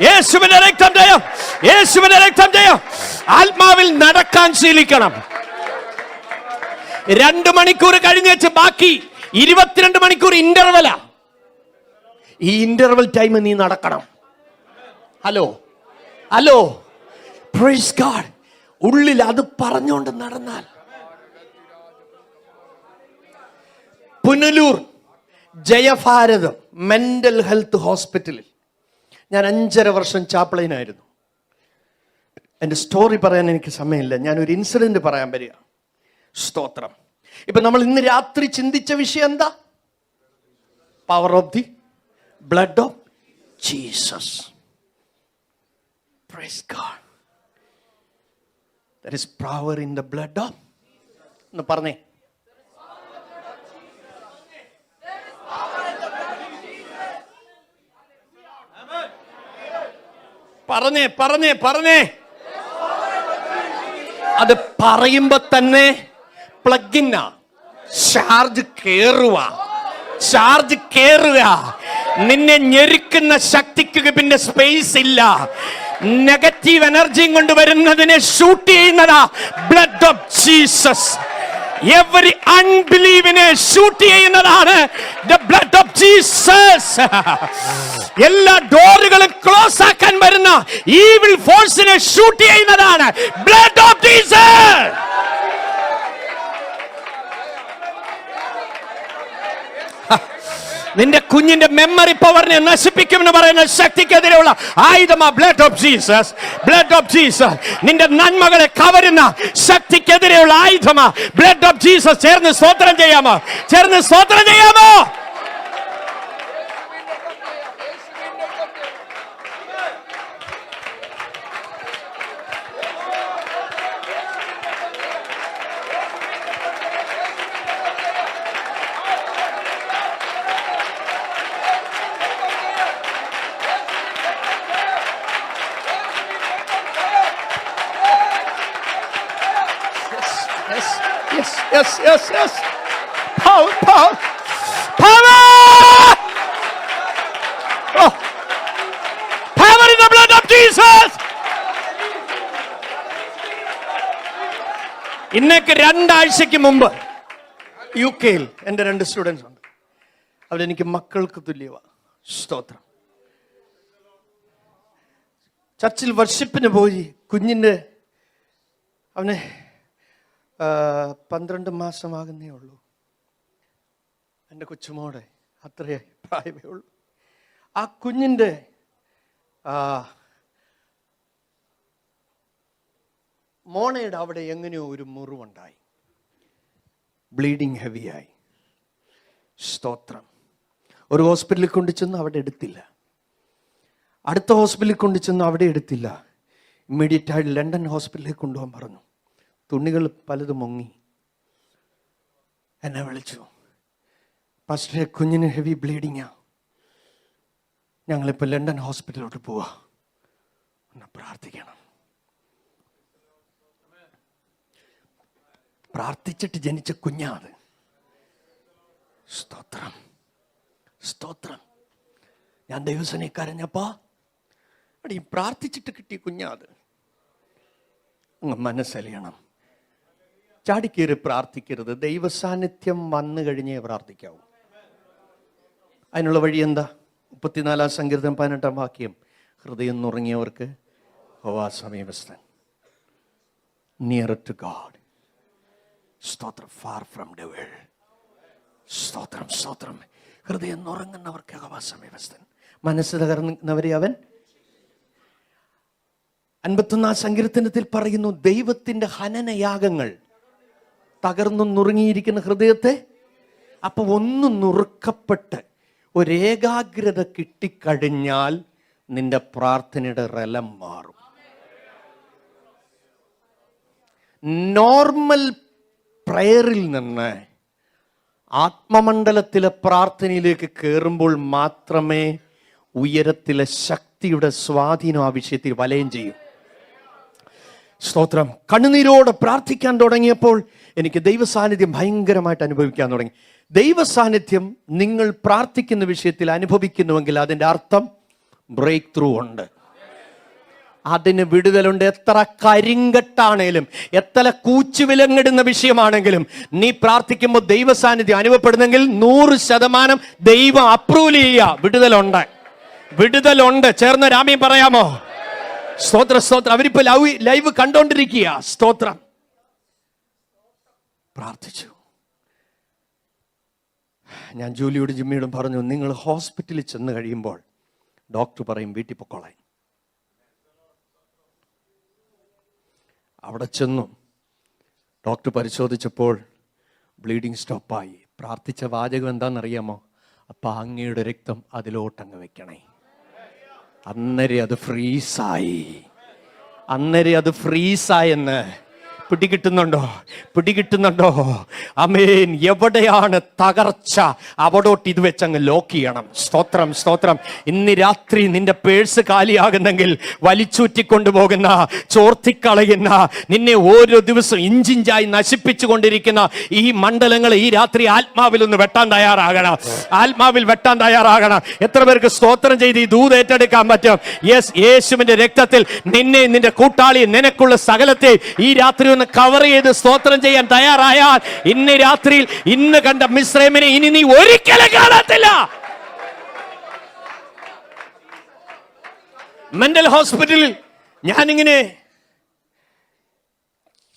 യേശുവിന്റെ രക്തം ജയം, യേശുവിന്റെ രക്തം ജയം. ആത്മാവിൽ നടക്കാൻ ശീലിക്കണം. 2 മണിക്കൂർ കഴിഞ്ഞ് വെച്ച് ബാക്കി 22 മണിക്കൂർ ഇന്റർവെലാ. ഈ ഇന്റർവെൽ ടൈം നീ നടക്കണം. Hello, hello, praise God. ഉള്ളിൽ അത് പറഞ്ഞുകൊണ്ട് നടന്നാൽ. പുനലൂർ ജയഭാരതം മെന്റൽ ഹെൽത്ത് ഹോസ്പിറ്റലിൽ ഞാൻ 5.5 വർഷം ചാപ്ലൈനായിരുന്നു. എൻ്റെ സ്റ്റോറി പറയാൻ എനിക്ക് സമയമില്ല. ഞാനൊരു ഇൻസിഡന്റ് പറയാൻ വരിക. സ്തോത്രം. ഇപ്പൊ നമ്മൾ ഇന്ന് രാത്രി ചിന്തിച്ച വിഷയം എന്താ? Power of the blood of Jesus. Praise God. There is power in the blood of. ഒന്ന് പറഞ്ഞേ. പറഞ്ഞേ. അത് പറയുമ്പോ തന്നെ പ്ലഗിനാ, ചാർജ് കേറുക. നിന്നെ ഞെരുക്കുന്ന ശക്തിക്ക് പിന്നെ സ്പേസ് ഇല്ല. നെഗറ്റീവ് എനർജിയും കൊണ്ട് വരുന്നതിനെ ഷൂട്ട് ചെയ്യുന്നതാ ബ്ലഡ് ഓഫ് ജീസസ്. എവരി അൺബിലീവിനെ ഷൂട്ട് ചെയ്യുന്നതാണ് ദ ബ്ലഡ് ഓഫ് ജീസസ്. എല്ലാ ഡോറുകളും ക്ലോസ് ആക്കാൻ വരുന്ന ഈവിൾ ഫോഴ്സിനെ ഷൂട്ട് ചെയ്യുന്നതാണ് ബ്ലഡ് ഓഫ് ജീസസ്. നിന്റെ കുഞ്ഞിന്റെ മെമ്മറി പവറിനെ നശിപ്പിക്കുമെന്ന് പറയുന്ന ശക്തിക്കെതിരെയുള്ള ആയുധമാ blood of Jesus. Blood of Jesus. നിന്റെ നന്മകളെ കവരുന്ന ശക്തിക്കെതിരെയുള്ള ആയുധമാ ബ്ലഡ് ഓഫ് ജീസസ്. ചേർന്ന് സ്തോത്രം ചെയ്യാമോ? Yes. Power. Oh. Power in the blood of Jesus. ഇന്നേക്ക് 2 ആഴ്ചയ്ക്ക് മുമ്പ് UK-യിൽ എൻ്റെ 2 സ്റ്റുഡൻസ് ഉണ്ട്. അവരെനിക്ക് മക്കൾക്ക് തുല്യവാ. സ്തോത്രം. ചർച്ചിൽ വർഷിപ്പിന് പോയി. കുഞ്ഞിൻ്റെ അവനെ 12 മാസമാകുന്നേ ഉള്ളൂ. എൻ്റെ കൊച്ചുമോടെ അത്രയേ പ്രായമേ ഉള്ളൂ. ആ കുഞ്ഞിൻ്റെ മോണയുടെ അവിടെ എങ്ങനെയോ ഒരു മുറിവുണ്ടായി. ബ്ലീഡിങ് ഹെവിയായി. സ്തോത്രം. ഒരു ഹോസ്പിറ്റലിൽ കൊണ്ടുചെന്ന് അവിടെ എടുത്തില്ല. അടുത്ത ഹോസ്പിറ്റലിൽ കൊണ്ടുചെന്ന് അവിടെ എടുത്തില്ല. ഇമ്മീഡിയറ്റ് ആയിട്ട് ലണ്ടൻ ഹോസ്പിറ്റലിലേക്ക് കൊണ്ടുപോകാൻ പറഞ്ഞു. തുണികൾ പലതും മുങ്ങി. എന്നെ വിളിച്ചു, പാസ്റ്ററെ കുഞ്ഞിന് ഹെവി ബ്ലീഡിങ്ങാ, ഞങ്ങളിപ്പോൾ ലണ്ടൻ ഹോസ്പിറ്റലിലോട്ട് പോവാ, ഒന്ന് പ്രാർത്ഥിക്കണം. പ്രാർത്ഥിച്ചിട്ട് ജനിച്ച കുഞ്ഞാത്. സ്തോത്രം. ഞാൻ ദൈവസനെ കരഞ്ഞപ്പാ അടി പ്രാർത്ഥിച്ചിട്ട് കിട്ടിയ കുഞ്ഞാത്. അങ്ങ് മനസ്സലിയണം. ചാടിക്കേറി പ്രാർത്ഥിക്കരുത്. ദൈവസാന്നിധ്യം വന്നു കഴിഞ്ഞേ പ്രാർത്ഥിക്കാവൂ. അതിനുള്ള വഴി എന്താ? 34 സങ്കീർത്തനം 18 വാക്യം. ഹൃദയം നുറങ്ങിയവർക്ക് യഹോവ സമീപസ്ഥൻ. Near to God. സ്തോത്രം. Far from devil. സ്തോത്രം. ഹൃദയം നുറങ്ങുന്നവർക്ക് യഹോവ സമീപസ്ഥൻ. മനസ്സ് തകർന്നവരെ അവൻ. 51 സങ്കീർത്തനത്തിൽ പറയുന്നു, ദൈവത്തിന്റെ ഹനനയാഗങ്ങൾ തകർന്നു നുറുങ്ങിയിരിക്കുന്ന ഹൃദയത്തെ. അപ്പൊ ഒന്ന് നുറുക്കപ്പെട്ട് ഒരേകാഗ്രത കിട്ടിക്കഴിഞ്ഞാൽ നിന്റെ പ്രാർത്ഥനയുടെ റലം മാറും. നോർമൽ പ്രയറിൽ നിന്ന് ആത്മമണ്ഡലത്തിലെ പ്രാർത്ഥനയിലേക്ക് കയറുമ്പോൾ മാത്രമേ ഉയരത്തിലെ ശക്തിയുടെ സ്വാധീനം ആ വിഷയത്തിൽ വലയം ചെയ്യും. സ്തോത്രം. കണ്ണുനീരോടെ പ്രാർത്ഥിക്കാൻ തുടങ്ങിയപ്പോൾ എനിക്ക് ദൈവസാന്നിധ്യം ഭയങ്കരമായിട്ട് അനുഭവിക്കാൻ തുടങ്ങി. ദൈവസാന്നിധ്യം നിങ്ങൾ പ്രാർത്ഥിക്കുന്ന വിഷയത്തിൽ അനുഭവിക്കുന്നുവെങ്കിൽ അതിൻ്റെ അർത്ഥം ബ്രേക്ക് ത്രൂ ഉണ്ട്, അതിന് വിടുതലുണ്ട്. എത്ര കരിങ്കട്ടാണേലും, എത്ര കൂച്ചുവിലങ്ങിടുന്ന വിഷയമാണെങ്കിലും നീ പ്രാർത്ഥിക്കുമ്പോൾ ദൈവസാന്നിധ്യം അനുഭവപ്പെടുന്നെങ്കിൽ 100% ദൈവം അപ്രൂവൽ ചെയ്യുക. വിടുതലുണ്ട്. ചേർന്ന് രാമീൻ പറയാമോ? സ്തോത്രം. അവരിപ്പോ ലൈവ് കണ്ടോണ്ടിരിക്കുക. സ്തോത്രം. പ്രാർത്ഥിച്ചു. ഞാൻ ജൂലിയോടും ജിമ്മിയോടും പറഞ്ഞു, നിങ്ങൾ ഹോസ്പിറ്റലിൽ ചെന്ന് കഴിയുമ്പോൾ ഡോക്ടർ പറയും വീട്ടിൽ പൊക്കോളാൻ. അവിടെ ചെന്നു. ഡോക്ടർ പരിശോധിച്ചപ്പോൾ ബ്ലീഡിങ് സ്റ്റോപ്പായി. പ്രാർത്ഥിച്ച വാചകം എന്താണെന്നറിയാമോ? അപ്പൊ അങ്ങയുടെ രക്തം അതിലോട്ടങ്ങ് വെക്കണേ. അന്നേരം അത് ഫ്രീസായെന്ന് പിടികിട്ടുന്നുണ്ടോ? ആമേൻ. എവിടെയാണ് തകർച്ച അവിടോട്ട് ഇത് വെച്ചങ്ങ് ലോക്ക് ചെയ്യണം. സ്തോത്രം. ഇന്ന് രാത്രി നിന്റെ പേഴ്സ് കാലിയാകുന്നെങ്കിൽ വലിച്ചൂറ്റിക്കൊണ്ടുപോകുന്ന, ചോർത്തിക്കളയുന്ന, നിന്നെ ഓരോ ദിവസവും ഇഞ്ചിഞ്ചായി നശിപ്പിച്ചു കൊണ്ടിരിക്കുന്ന ഈ മണ്ഡലങ്ങൾ ഈ രാത്രി ആത്മാവിൽ വെട്ടാൻ തയ്യാറാകണം. എത്ര പേർക്ക് സ്തോത്രം ചെയ്ത് ഈ ദൂത് ഏറ്റെടുക്കാൻ പറ്റും? യെസ്, യേശുവിന്റെ രക്തത്തിൽ നിന്നെ, നിന്റെ കൂട്ടാളി, നിനക്കുള്ള സകലത്തെ ഈ രാത്രി കവർ ചെയ്ത് സ്തോത്രം ചെയ്യാൻ തയ്യാറായാൽ ഇന്ന് രാത്രിയിൽ ഇന്ന് കണ്ട മിസ്രൈമിനെ ഇനി നീ ഒരിക്കലും കാണത്തില്ല. മെന്റൽ ഹോസ്പിറ്റലിൽ ഞാനിങ്ങനെ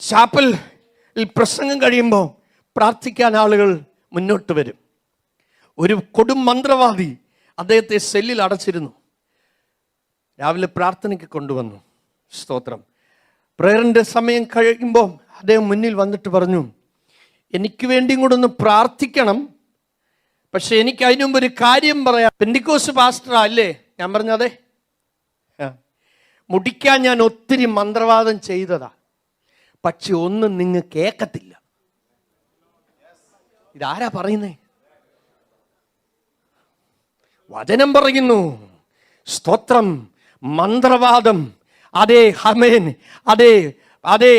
ചാപ്പൽ പ്രസംഗം കഴിയുമ്പോൾ പ്രാർത്ഥിക്കാൻ ആളുകൾ മുന്നോട്ട് വരും. ഒരു കൊടും മന്ത്രവാദി അദ്ദേഹത്തെ സെല്ലിൽ അടച്ചിരുന്നു. രാവിലെ പ്രാർത്ഥനയ്ക്ക് കൊണ്ടുവന്നു. സ്തോത്രം. പ്രേയറിന്റെ സമയം കഴിയുമ്പോൾ അദ്ദേഹം മുന്നിൽ വന്നിട്ട് പറഞ്ഞു, എനിക്ക് വേണ്ടിയും കൂടെ ഒന്ന് പ്രാർത്ഥിക്കണം, പക്ഷെ എനിക്ക് അതിനു മുമ്പ് ഒരു കാര്യം പറയാം. പെന്തിക്കോസ് പാസ്റ്റർ അല്ലേ? ഞാൻ പറഞ്ഞു അതെ. മുടിക്കാൻ ഞാൻ ഒത്തിരി മന്ത്രവാദം ചെയ്തതാ, പക്ഷെ ഒന്നും നിങ്ങൾ കേൾക്കത്തില്ല. ഇതാരാ പറയുന്നേ? വചനം പറയുന്നു. സ്തോത്രം. മന്ത്രവാദം, അതെ ഹമേൻ, അതെ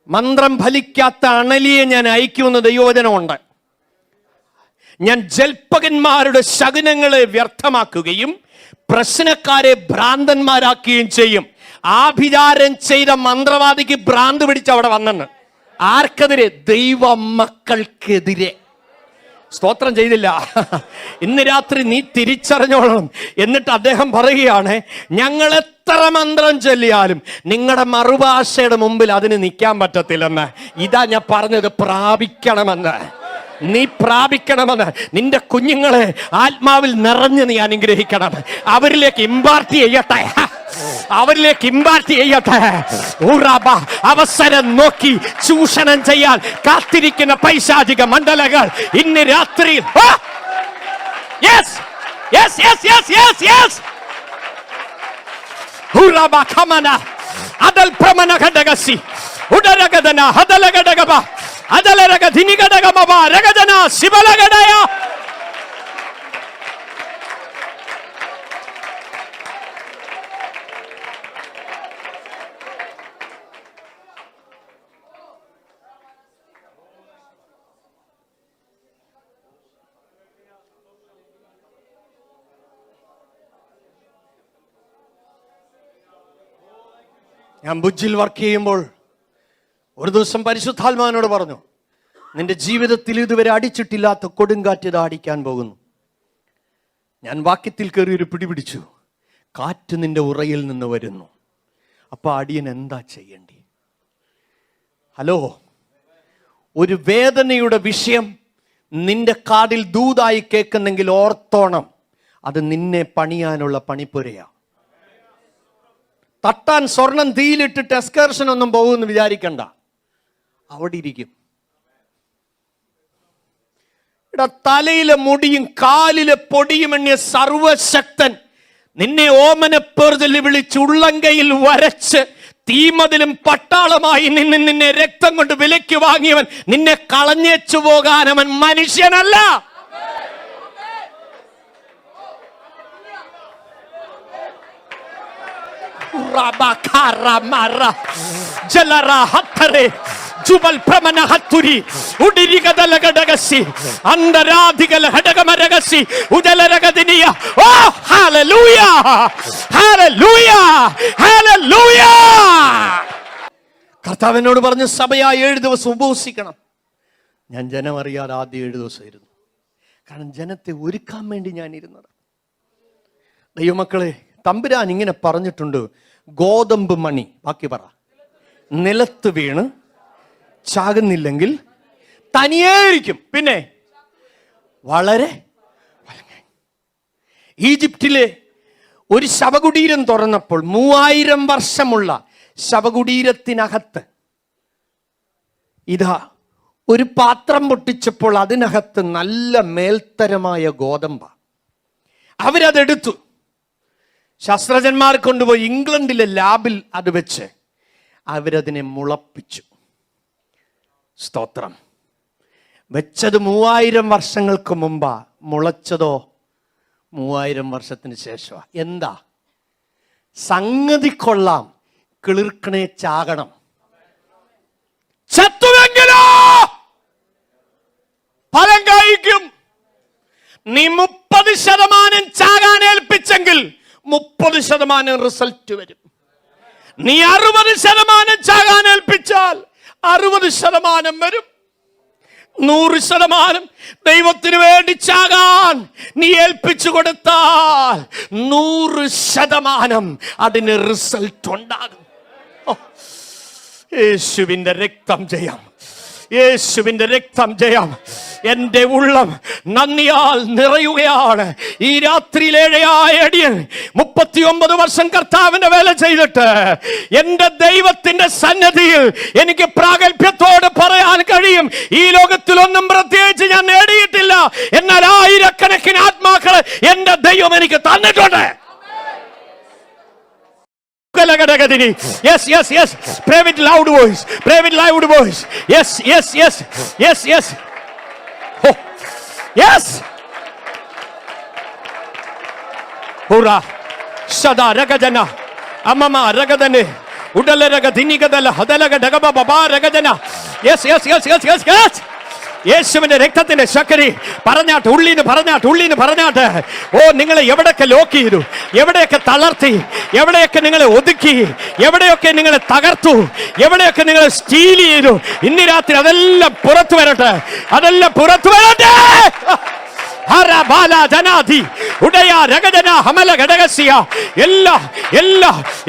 മന്ത്രം ഫലിക്കാത്ത അണലിയെ ഞാൻ അയക്കുമെന്ന് ദൈവവചനമുണ്ട്. ഞാൻ ജൽപ്പകന്മാരുടെ ശകുനങ്ങളെ വ്യർത്ഥമാക്കുകയും പ്രശ്നക്കാരെ ഭ്രാന്തന്മാരാക്കുകയും ചെയ്യും. ആഭിചാരം ചെയ്ത മന്ത്രവാദിക്ക് ഭ്രാന്ത് പിടിച്ച് അവിടെ വന്നെന്ന്. ആർക്കെതിരെ? ദൈവ മക്കൾക്കെതിരെ. സ്തോത്രം ചെയ്തില്ല. ഇന്ന് രാത്രി നീ തിരിച്ചറിഞ്ഞോളണം. എന്നിട്ട് അദ്ദേഹം പറയുകയാണ്, ഞങ്ങൾ എത്ര മന്ത്രം ചൊല്ലിയാലും നിങ്ങളുടെ മറുഭാഷയുടെ മുമ്പിൽ അതിന് നിൽക്കാൻ പറ്റത്തില്ലെന്ന്. ഇതാ ഞാൻ പറഞ്ഞത്, പ്രാപിക്കണമെന്ന്. നീ പ്രാപിക്കണമെന്ന്. നിന്റെ കുഞ്ഞുങ്ങളെ ആത്മാവിൽ നിറഞ്ഞ് നീ അനുഗ്രഹിക്കണം. അവരിലേക്ക് ഇമ്പാർട്ട് ചെയ്യട്ടെ. അവസരം നോക്കി ചൂഷണം ചെയ്യാൻ കാത്തിരിക്കുന്ന പൈശാചിക മണ്ഡലങ്ങൾ ഇന്ന് രാത്രി ഞാൻ ബുജ്ജിൽ വർക്ക് ചെയ്യുമ്പോൾ ഒരു ദിവസം പരിശുദ്ധാത്മാവിനോട് പറഞ്ഞു, നിന്റെ ജീവിതത്തിൽ ഇതുവരെ അടിച്ചിട്ടില്ലാത്ത കൊടുങ്കാറ്റ് ഇത് അടിക്കാൻ പോകുന്നു. ഞാൻ വാക്യത്തിൽ കയറി ഒരു പിടിപിടിച്ചു. കാറ്റ് നിന്റെ ഉറയിൽ നിന്ന് വരുന്നു. അപ്പൊ അടിയൻ എന്താ ചെയ്യേണ്ടി? ഹലോ, ഒരു വേദനയുടെ വിഷയം നിന്റെ കാതിൽ ദൂതായി കേൾക്കുന്നെങ്കിൽ ഓർത്തോണം, അത് നിന്നെ പണിയാനുള്ള പണിപ്പുരയാ. തട്ടാൻ സ്വർണം തീയിലിട്ടിട്ട് എക്സ്കർഷൻ ഒന്നും പോകുമെന്ന് വിചാരിക്കണ്ട, അവിടെ ഇരിക്കും. തലയിലെ മുടിയും കാലിലെ പൊടിയും എണ്ണിയ സർവശക്തൻ നിന്നെ ഓമനപ്പേർതിൽ വിളിച്ച് ഉള്ളങ്കയിൽ വരച്ച് തീമതിലും പട്ടാളമായി നിന്നെ രക്തം കൊണ്ട് വിലയ്ക്ക് വാങ്ങിയവൻ നിന്നെ കളഞ്ഞേച്ചു പോകാൻ അവൻ മനുഷ്യനല്ല. ജുബൽ പ്രമന ഹത്തുരി ഉഡിരിഗദല ഗഡഗസി അന്തരാധികല ഹഡഗമരഗസി ഉദലരഗദിനിയ. ഓ ഹല്ലേലൂയ, ഹല്ലേലൂയ, ഹല്ലേലൂയ. കർത്താവിനോട് പറഞ്ഞു, സഭയായി 7 ദിവസം ഉപവസിക്കണം. ഞാൻ ജനം അറിയാതെ ആദ്യം 7 ദിവസം ഇരുന്നു. കാരണം ജനത്തെ ഒരുക്കാൻ വേണ്ടി ഞാൻ ഇരുന്നത്. ദൈവമക്കളെ, തമ്പുരാൻ ഇങ്ങനെ പറഞ്ഞിട്ടുണ്ട്, ഗോതമ്പ് മണി, ബാക്കി പറ, നിലത്ത് വീണ് ചാകുന്നില്ലെങ്കിൽ തനിയേയിരിക്കും. പിന്നെ വളരെ ഈജിപ്തിലെ ഒരു ശവകുടീരം തുറന്നപ്പോൾ 3000 വർഷമുള്ള ശവകുടീരത്തിനകത്ത് ഇതാ ഒരു പാത്രം പൊട്ടിച്ചപ്പോൾ അതിനകത്ത് നല്ല മേൽത്തരമായ ഗോതമ്പ. അവരതെടുത്തു, ശാസ്ത്രജ്ഞന്മാർ കൊണ്ടുപോയി ഇംഗ്ലണ്ടിലെ ലാബിൽ അത് വെച്ച് അവരതിനെ മുളപ്പിച്ചു. സ്തോത്രം. വെച്ചത് 3000 വർഷങ്ങൾക്ക് മുമ്പാ, മുളച്ചതോ 3000 വർഷത്തിന് ശേഷമാ. എന്താ സംഗതി? കൊള്ളാം, കിളിർക്കണേ ചാകണം. ചത്തുവെങ്കിലോ ഫലം കായ്ക്കും. നീ 30% ചാകാൻ ഏൽപ്പിച്ചെങ്കിൽ 30% റിസൾട്ട് വരും. നീ 60% ചാകാൻ ഏൽപ്പിച്ചാൽ 60% വരും. 100% ദൈവത്തിന് വേണ്ടി ചാകാൻ നീ ഏൽപ്പിച്ചു കൊടുത്താൽ 100% അതിന് റിസൾട്ട് ഉണ്ടാകും. യേശുവിന്റെ രക്തം ജയം, യേശുവിന്റെ രക്തം ജയം. എന്റെ ഉള്ളം നന്ദിയാൽ നിറയുകയാണ്. ഈ രാത്രിയിൽ ഏഴയായ അടിയൻ 39 വർഷം കർത്താവിന്റെ വേല ചെയ്തിട്ട് എന്റെ ദൈവത്തിന്റെ സന്നിധിയിൽ എനിക്ക് പ്രാഗൽഭ്യത്തോട് പറയാൻ കഴിയും, ഈ ലോകത്തിലൊന്നും പ്രത്യേകിച്ച് ഞാൻ നേടിയിട്ടില്ല, എന്നാൽ ആയിരക്കണക്കിന് ആത്മാക്കളെ എന്റെ ദൈവം എനിക്ക് തന്നിട്ടുണ്ട്. Yes, yes, yes. Pray with loud voice. Pray with loud voice. Yes, yes, yes. Yes, yes. Oh. Yes. Hurra. Sada ragadana. Amama ragadane. Udala ragadinigadala. Hadalaga dagaba baba ragadana. Yes, yes, yes, yes, yes, yes. യേശുവിന്റെ രക്തത്തിന്റെ ശക്തി പറഞ്ഞാട്ട്, ഉള്ളിന്ന് പറഞ്ഞാട്ട്. ഓ, നിങ്ങളെ എവിടെയൊക്കെ ലോക്ക് ചെയ്തു, എവിടെയൊക്കെ തളർത്തി, എവിടെയൊക്കെ നിങ്ങളെ ഒതുക്കി, എവിടെയൊക്കെ നിങ്ങളെ തകർത്തു, എവിടെയൊക്കെ നിങ്ങളെ സ്റ്റീൽ ചെയ്തു, ഇന്ന് രാത്രി അതെല്ലാം പുറത്തു വരട്ടെ, അതെല്ലാം പുറത്തു വരട്ടെ.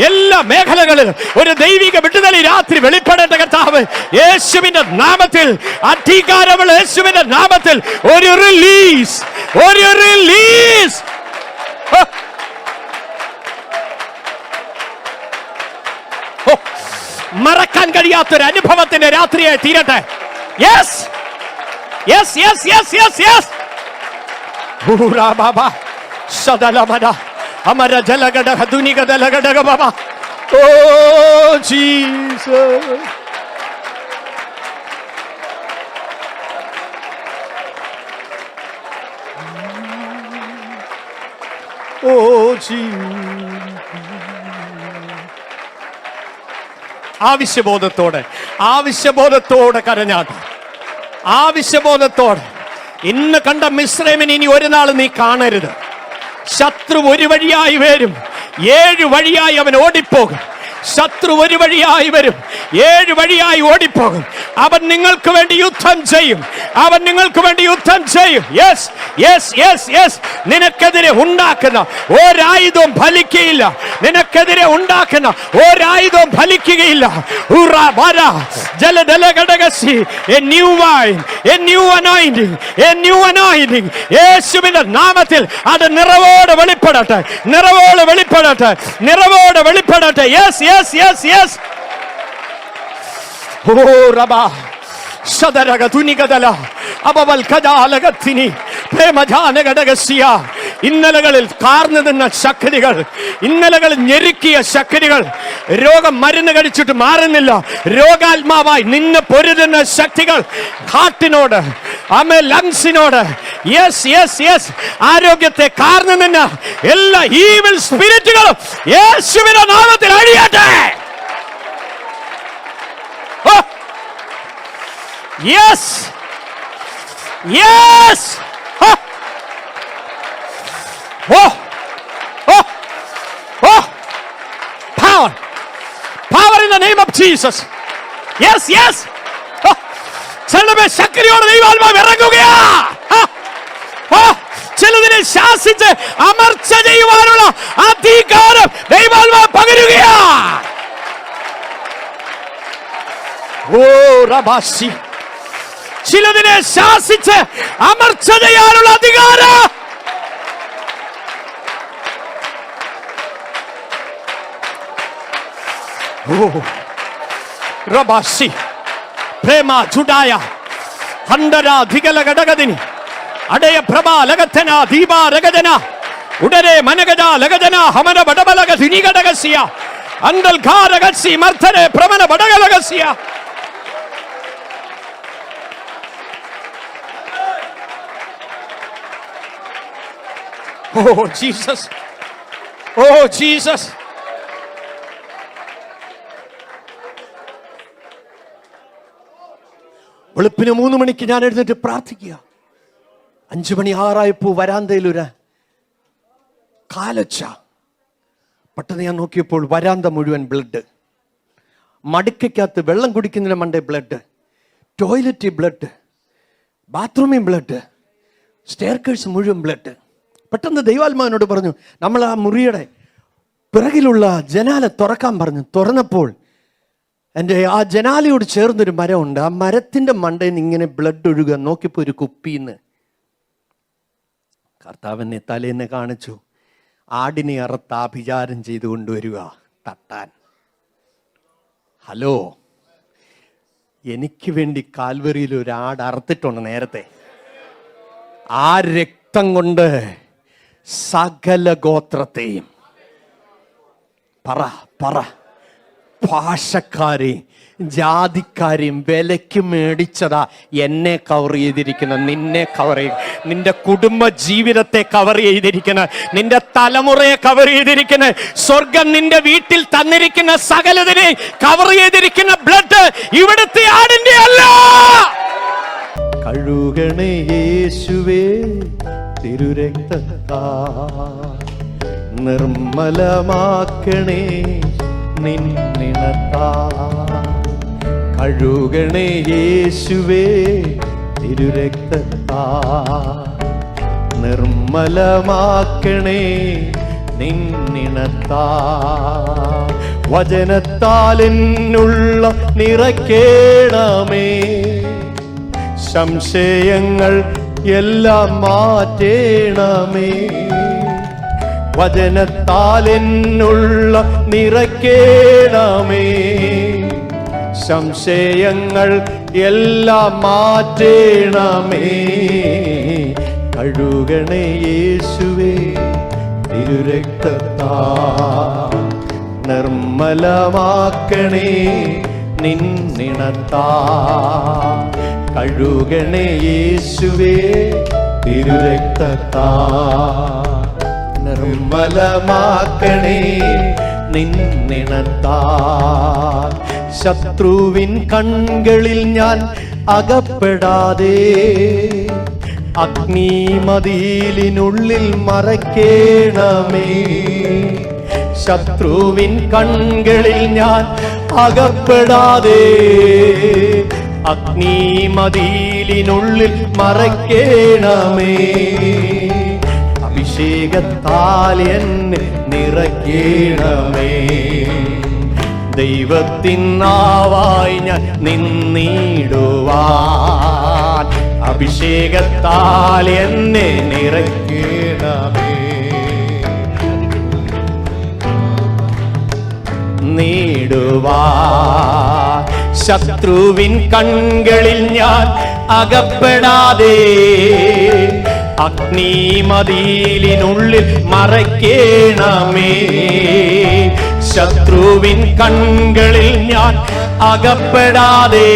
എല്ലാ മേഖലകളിൽ ഒരു ദൈവിക വിടുതൽ രാത്രി വെളിപ്പെടേണ്ട കർത്താവ് യേശുവിന്റെ നാമത്തിൽ, അധികാരമുള്ള യേശുവിന്റെ നാമത്തിൽ ഒരു റിലീസ്. മറക്കാൻ കഴിയാത്തൊരു അനുഭവത്തിന്റെ രാത്രിയായി തീരട്ടെ. Yes, yes, yes, yes, yes, yes. Baba Sadalamada Amara Jalagada Haduniga Dalagada Baba. Oh Jesus. Oh Jesus. ആവശ്യബോധത്തോടെ കരഞ്ഞാട്ട്, ആവശ്യബോധത്തോടെ. ഇന്ന് കണ്ട മിസ്രൈമിന് ഇനി ഒരു നാൾ നീ കാണരുത്. ശത്രു ഒരു വഴിയായി വരും, 7 വഴിയായി അവൻ ഓടിപ്പോകും. ശത്രു ഒരു വഴിയായി വരും, 7 വഴിയായി ഓടിപ്പോകും. അവൻ നിങ്ങൾക്ക് വേണ്ടി യുദ്ധം ചെയ്യും, അവൻ നിങ്ങൾക്ക് വേണ്ടി യുദ്ധം ചെയ്യും. Yes, yes, yes, yes. നിനക്കെതിരെ ഉണ്ടാക്കുന്ന ഒരായുധവും ഫലിക്കുകയില്ല, നിനക്കെതിരെ ഉണ്ടാക്കുന്ന ഒരായുധവും ഫലിക്കുകയില്ല. യേശുവിന്റെ നാമത്തിൽ അത് നിറവോടെ വെളിപ്പെടട്ടെ, നിറവോടെ വെളിപ്പെടട്ടെ, നിറവോടെ വെളിപ്പെടട്ടെ. Yes, yes, yes, yes. ഓ റബാ സദരഗ തുനിഗദല അബവൽ കദാലഗത്തിനി പ്രേമജാനഗദഗസിയ. ഇന്നലകളിൽ കാർന്നു നിന്ന ശക്തികൾ, ഇന്നലകളിൽ ഞെരുക്കിയ ശക്തികൾ, രോഗം മരുന്ന് കഴിച്ചിട്ട് മാറുന്നില്ല, രോഗാത്മാവായി നിന്ന് പൊരുതുന്ന ശക്തികൾ, ഹാർട്ടിനോട്, ലങ്സിനോട്, യെസ്, യെസ്, യെസ്, ആരോഗ്യത്തെ കാർന്നു നിന്ന എല്ലാ ഈവിൽ സ്പിരിറ്റുകളും യേശുവിന്റെ നാമത്തിൽ അഴിയട്ടെ. Yes, yes. Oh, oh, oh, oh. Power, power in the name of Jesus. Yes, yes. ചിലത് ശക്തിയോടെ ദൈവാത്മാവ് ഇറങ്ങുകയാ. ചിലതിനെ ശാസിച്ച് അമർച്ച ചെയ്യുവാനുള്ള അധികാരം ദൈവാത്മാവ് പകരുകയാ. ഓ റബാസി, ചിലതിനെ ശാസിച്ച് അമർച്ച ചെയ്യാനുള്ള അധികാരം. ഓ റബാസി പ്രേമ ചുടായ ഹണ്ടരാധികല ഘടകദിനി അടയ പ്രഭാ ലഗധന Deepa രഗജന ഉടരെ മനഗജ ലഗജന ഹമന ബടബലഗ ധിനിഘടകസ്യ അന്തൽ ഘാരഗസി മർധരെ പ്രമന ബടഗലഗസ്യ. Oh Jesus, oh Jesus. വെളുപ്പിന് 3 മണിക്ക് ഞാൻ എഴുന്നേറ്റ് പ്രാർത്ഥിക്കുക. 5 മണി ആറായപ്പോ വരാന്തയിലൊരു കാലൊച്ച. പെട്ടെന്ന് ഞാൻ നോക്കിയപ്പോൾ വരാന്ത മുഴുവൻ ബ്ലഡ്, മടുക്കകത്ത് വെള്ളം കുടിക്കുന്നതിന് മണ്ടേ ബ്ലഡ്, ടോയ്ലറ്റിൽ ബ്ലഡ്, ബാത്റൂമിൽ ബ്ലഡ്, സ്റ്റെയർകേഴ്സ് മുഴുവൻ ബ്ലഡ്. പെട്ടെന്ന് ദൈവാത്മാവിനോട് പറഞ്ഞു, നമ്മൾ ആ മുറിയുടെ പിറകിലുള്ള ജനാല തുറക്കാൻ പറഞ്ഞു. തുറന്നപ്പോൾ എൻ്റെ ആ ജനാലയോട് ചേർന്നൊരു മരമുണ്ട്. ആ മരത്തിൻ്റെ മണ്ടയിൽ നിന്ന് ഇങ്ങനെ ബ്ലഡ് ഒഴുകുക. നോക്കിയപ്പോൾ ഒരു കുപ്പിന്ന്. കർത്താവിനെ തലേന്ന് കാണിച്ചു, ആടിനെ അറുത്ത് ആഭിചാരം ചെയ്തു കൊണ്ടുവരിക തട്ടാൻ. ഹലോ, എനിക്ക് വേണ്ടി കാൽവറിയിൽ ഒരു ആട് അറുത്തിട്ടുണ്ട് നേരത്തെ. ആ രക്തം കൊണ്ട് സകല ഗോത്രത്തെയും പറ ഭാഷക്കാരെയും ജാതിക്കാരെയും വിലയ്ക്ക് മേടിച്ചതാ എന്നെ കവർ ചെയ്തിരിക്കുന്ന, നിന്നെ കവർ ചെയ്ത്, നിന്റെ കുടുംബ ജീവിതത്തെ കവർ ചെയ്തിരിക്കുന്ന, നിന്റെ തലമുറയെ കവർ ചെയ്തിരിക്കുന്ന, സ്വർഗം നിന്റെ വീട്ടിൽ തന്നിരിക്കുന്ന സകലതിനെ കവർ ചെയ്തിരിക്കുന്ന ബ്ലഡ് ഇവിടുത്തെ ആടിന്റെ അല്ല. കഴുകണേ യേശുവേ തിരുരക്തത്താ, നിർമ്മലമാക്കണേ നിന്നിണത്താ. കഴുകണേ യേശുവേ തിരുരക്തത്താ, നിർമ്മലമാക്കണേ നിന്നിണത്താ. വചനത്താൽ എന്നുള്ള നിറയ്ക്കേണമേ, സംശയങ്ങൾ എല്ലാം മാറ്റേണമേ. വചനത്താൽ എന്നുള്ള നിറയ്ക്കേണമേ, സംശയങ്ങൾ എല്ലാം മാറ്റേണമേ. കഴുകണേ യേശുവേ തിരുരക്തത്താ, നിർമ്മലമാക്കണേ നിന്നിണത്താ. കഴുകണേ യേശുവേ തിരുരക്തത്താ, നിർമ്മലമാക്കണേ നിന്നിണത്താ. ശത്രുവിൻ കൺകളിൽ ഞാൻ അകപ്പെടാതെ, അഗ്നിമതിലിനുള്ളിൽ മറയ്ക്കേണമേ. ശത്രുവിൻ കൺകളിൽ ഞാൻ അകപ്പെടാതെ, അഗ്നിമതിലിനുള്ളിൽ മറയ്ക്കേണമേ. അഭിഷേകത്താൽ എന്നെ നിറയ്ക്കേണമേ. ദൈവത്തിൻ നാവായി ഞാൻ നിന്നിടുവാൻ, അഭിഷേകത്താൽ എന്നെ നിറയ്ക്കേണമേ. നീടുവാൻ ശത്രുവിൻ കൺകളിൽ ഞാൻ അകപ്പെടാതെ, അഗ്നിമതിലിനുള്ളിൽ മറയ്ക്കേണമേ. ശത്രുവിൻ കൺകളിൽ ഞാൻ അകപ്പെടാതെ,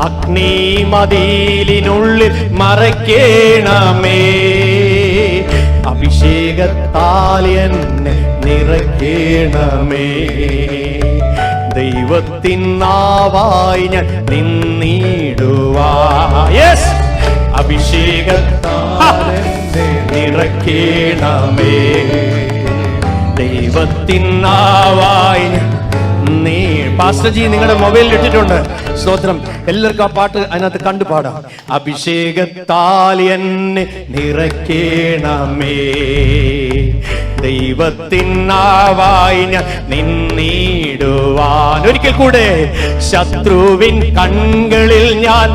അഗ്നിമതിലിനുള്ളിൽ മറയ്ക്കേണമേ. അഭിഷേകത്താൽ എന്നെ നിറയ്ക്കേണമേ. ദൈവത്തിൻ നാവായി ഞാൻ നിന്നിടുവാൻ, അഭിഷേകത്താൽ എന്നെ നിറയ്ക്കേണമേ. ദൈവത്തിൻ നാവായി നീ. പാസ്റ്റർജി നിങ്ങളുടെ മൊബൈലിൽ ഇട്ടിട്ടുണ്ട്. സ്തോത്രം. എല്ലാവർക്കും ആ പാട്ട് അതിനകത്ത് കണ്ടു പാടാം. അഭിഷേകത്താൽ എന്നെ നിറയ്ക്കേണമേ. ദൈവത്തിൻ നാവായി ഞാൻ നിന്നിടുവാൻ. ഒരിക്കൽ കൂടെ. ശത്രുവിൻ കൺകളിൽ ഞാൻ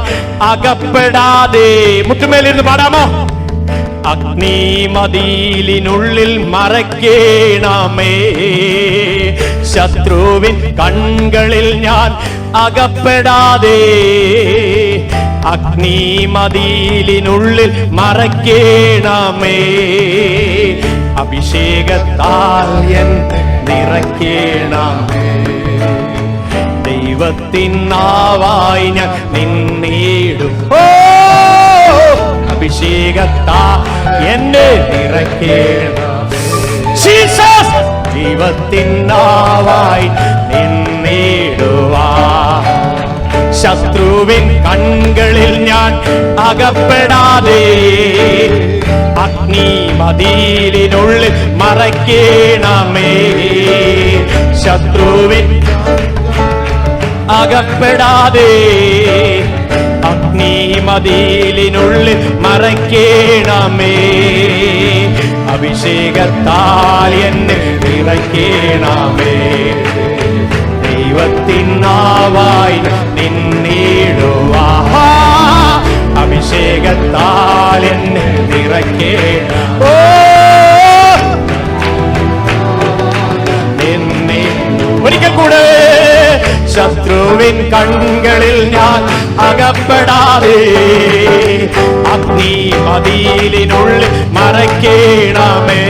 അകപ്പെടാതെ. മുട്ടുമേലിരുന്ന് പാടാമോ? അഗ്നിമതിലിനുള്ളിൽ മറയ്ക്കേണമേ. ശത്രുവിൻ കൺകളിൽ ഞാൻ അകപ്പെടാതെ, അഗ്നിമതിലിനുള്ളിൽ മറയ്ക്കേണമേ. അഭിഷേകത്താൽ എന്നെ നിറയ്ക്കേണമേ. ദൈവത്തിൻ നാവായി ഞാൻ നിന്നിടും. ഓ അഭിഷേകത്താൽ എന്നെ നിറയ്ക്കേണമേ. ജീസസ് ദൈവത്തിൻ നാവായി നിന്നിടുവാ. ശത്രുവിൻ കൺകളിൽ ഞാൻ അകപ്പെടാതെ അഗ്നിമതിലിനുള്ളിൽ മറയ്ക്കേണമേ. ശത്രുവിൻ അകപ്പെടാതെ അഗ്നിമതിലിനുള്ളിൽ മറയ്ക്കേണമേ. അഭിഷേകത്താൽ എന്നെ നിറയ്ക്കേണമേ. ദൈവത്തിൻ നാവായി നിന്നിടുവാ. അഭിഷേകത്താൽ എന്നെ നിറയ്ക്കേണമേ. ഒരിക്കൽ കൂടെ ശത്രുവിൻ കൺകളിൽ ഞാൻ അകപ്പെടാതെ അഗ്നിമതിലിനുള്ളിൽ മറയ്ക്കേണമേ.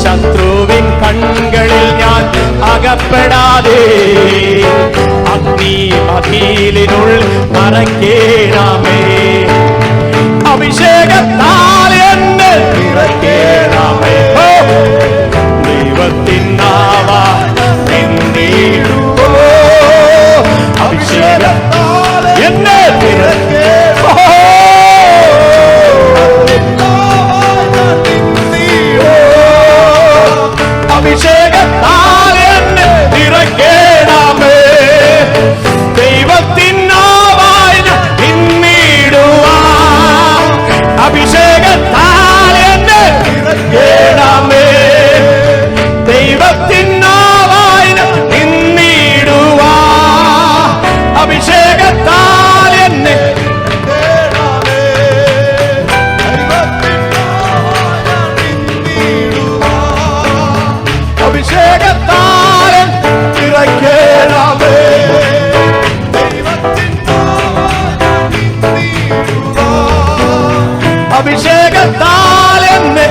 ശത്രുവിൻ കൺകളിൽ ഞാൻ അകപ്പെടാതെ അഗ്നിമതിലിനുള്ളിൽ മറയ്ക്കേണമേ. അഭിഷേകത്താൽ എന്നെ നിറയ്ക്കേണമേ. ദൈവത്തിൻ നാവായി നിന്നിടുവോ. അഭിഷേകത്താൽ എന്നെ നിറയ്ക്കേണമേ. അഭിഷേകത്താൽ എന്നെ നിറയ്ക്കേണമേ. ദൈവത്തിൻ നാവായി നിന്നിടുവാ. അഭിഷേകത്താൽ എന്നെ നിറയ്ക്കേണമേ. ദൈവത്തിൻ നാവായി നിന്നിടുവാ. അഭിഷേകത്താൽ എന്നെ അഭിഷേകത്താൽ നിറയ്ക്കേണമേ. അഭിഷേകത്താൽ എന്നെ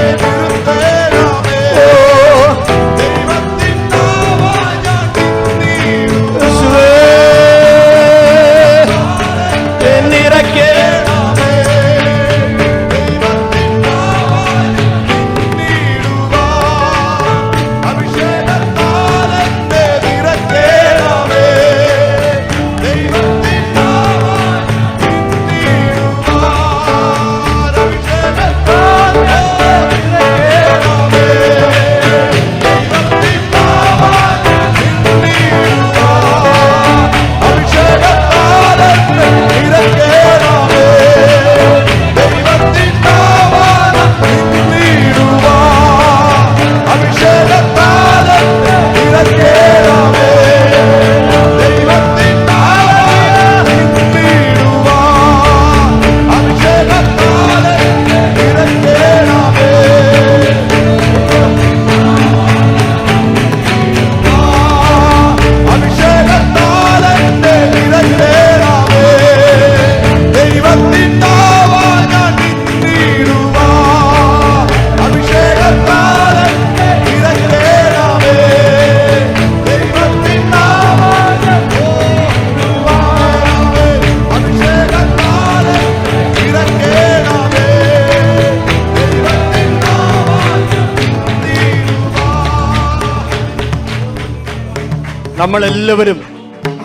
നമ്മളെല്ലാവരും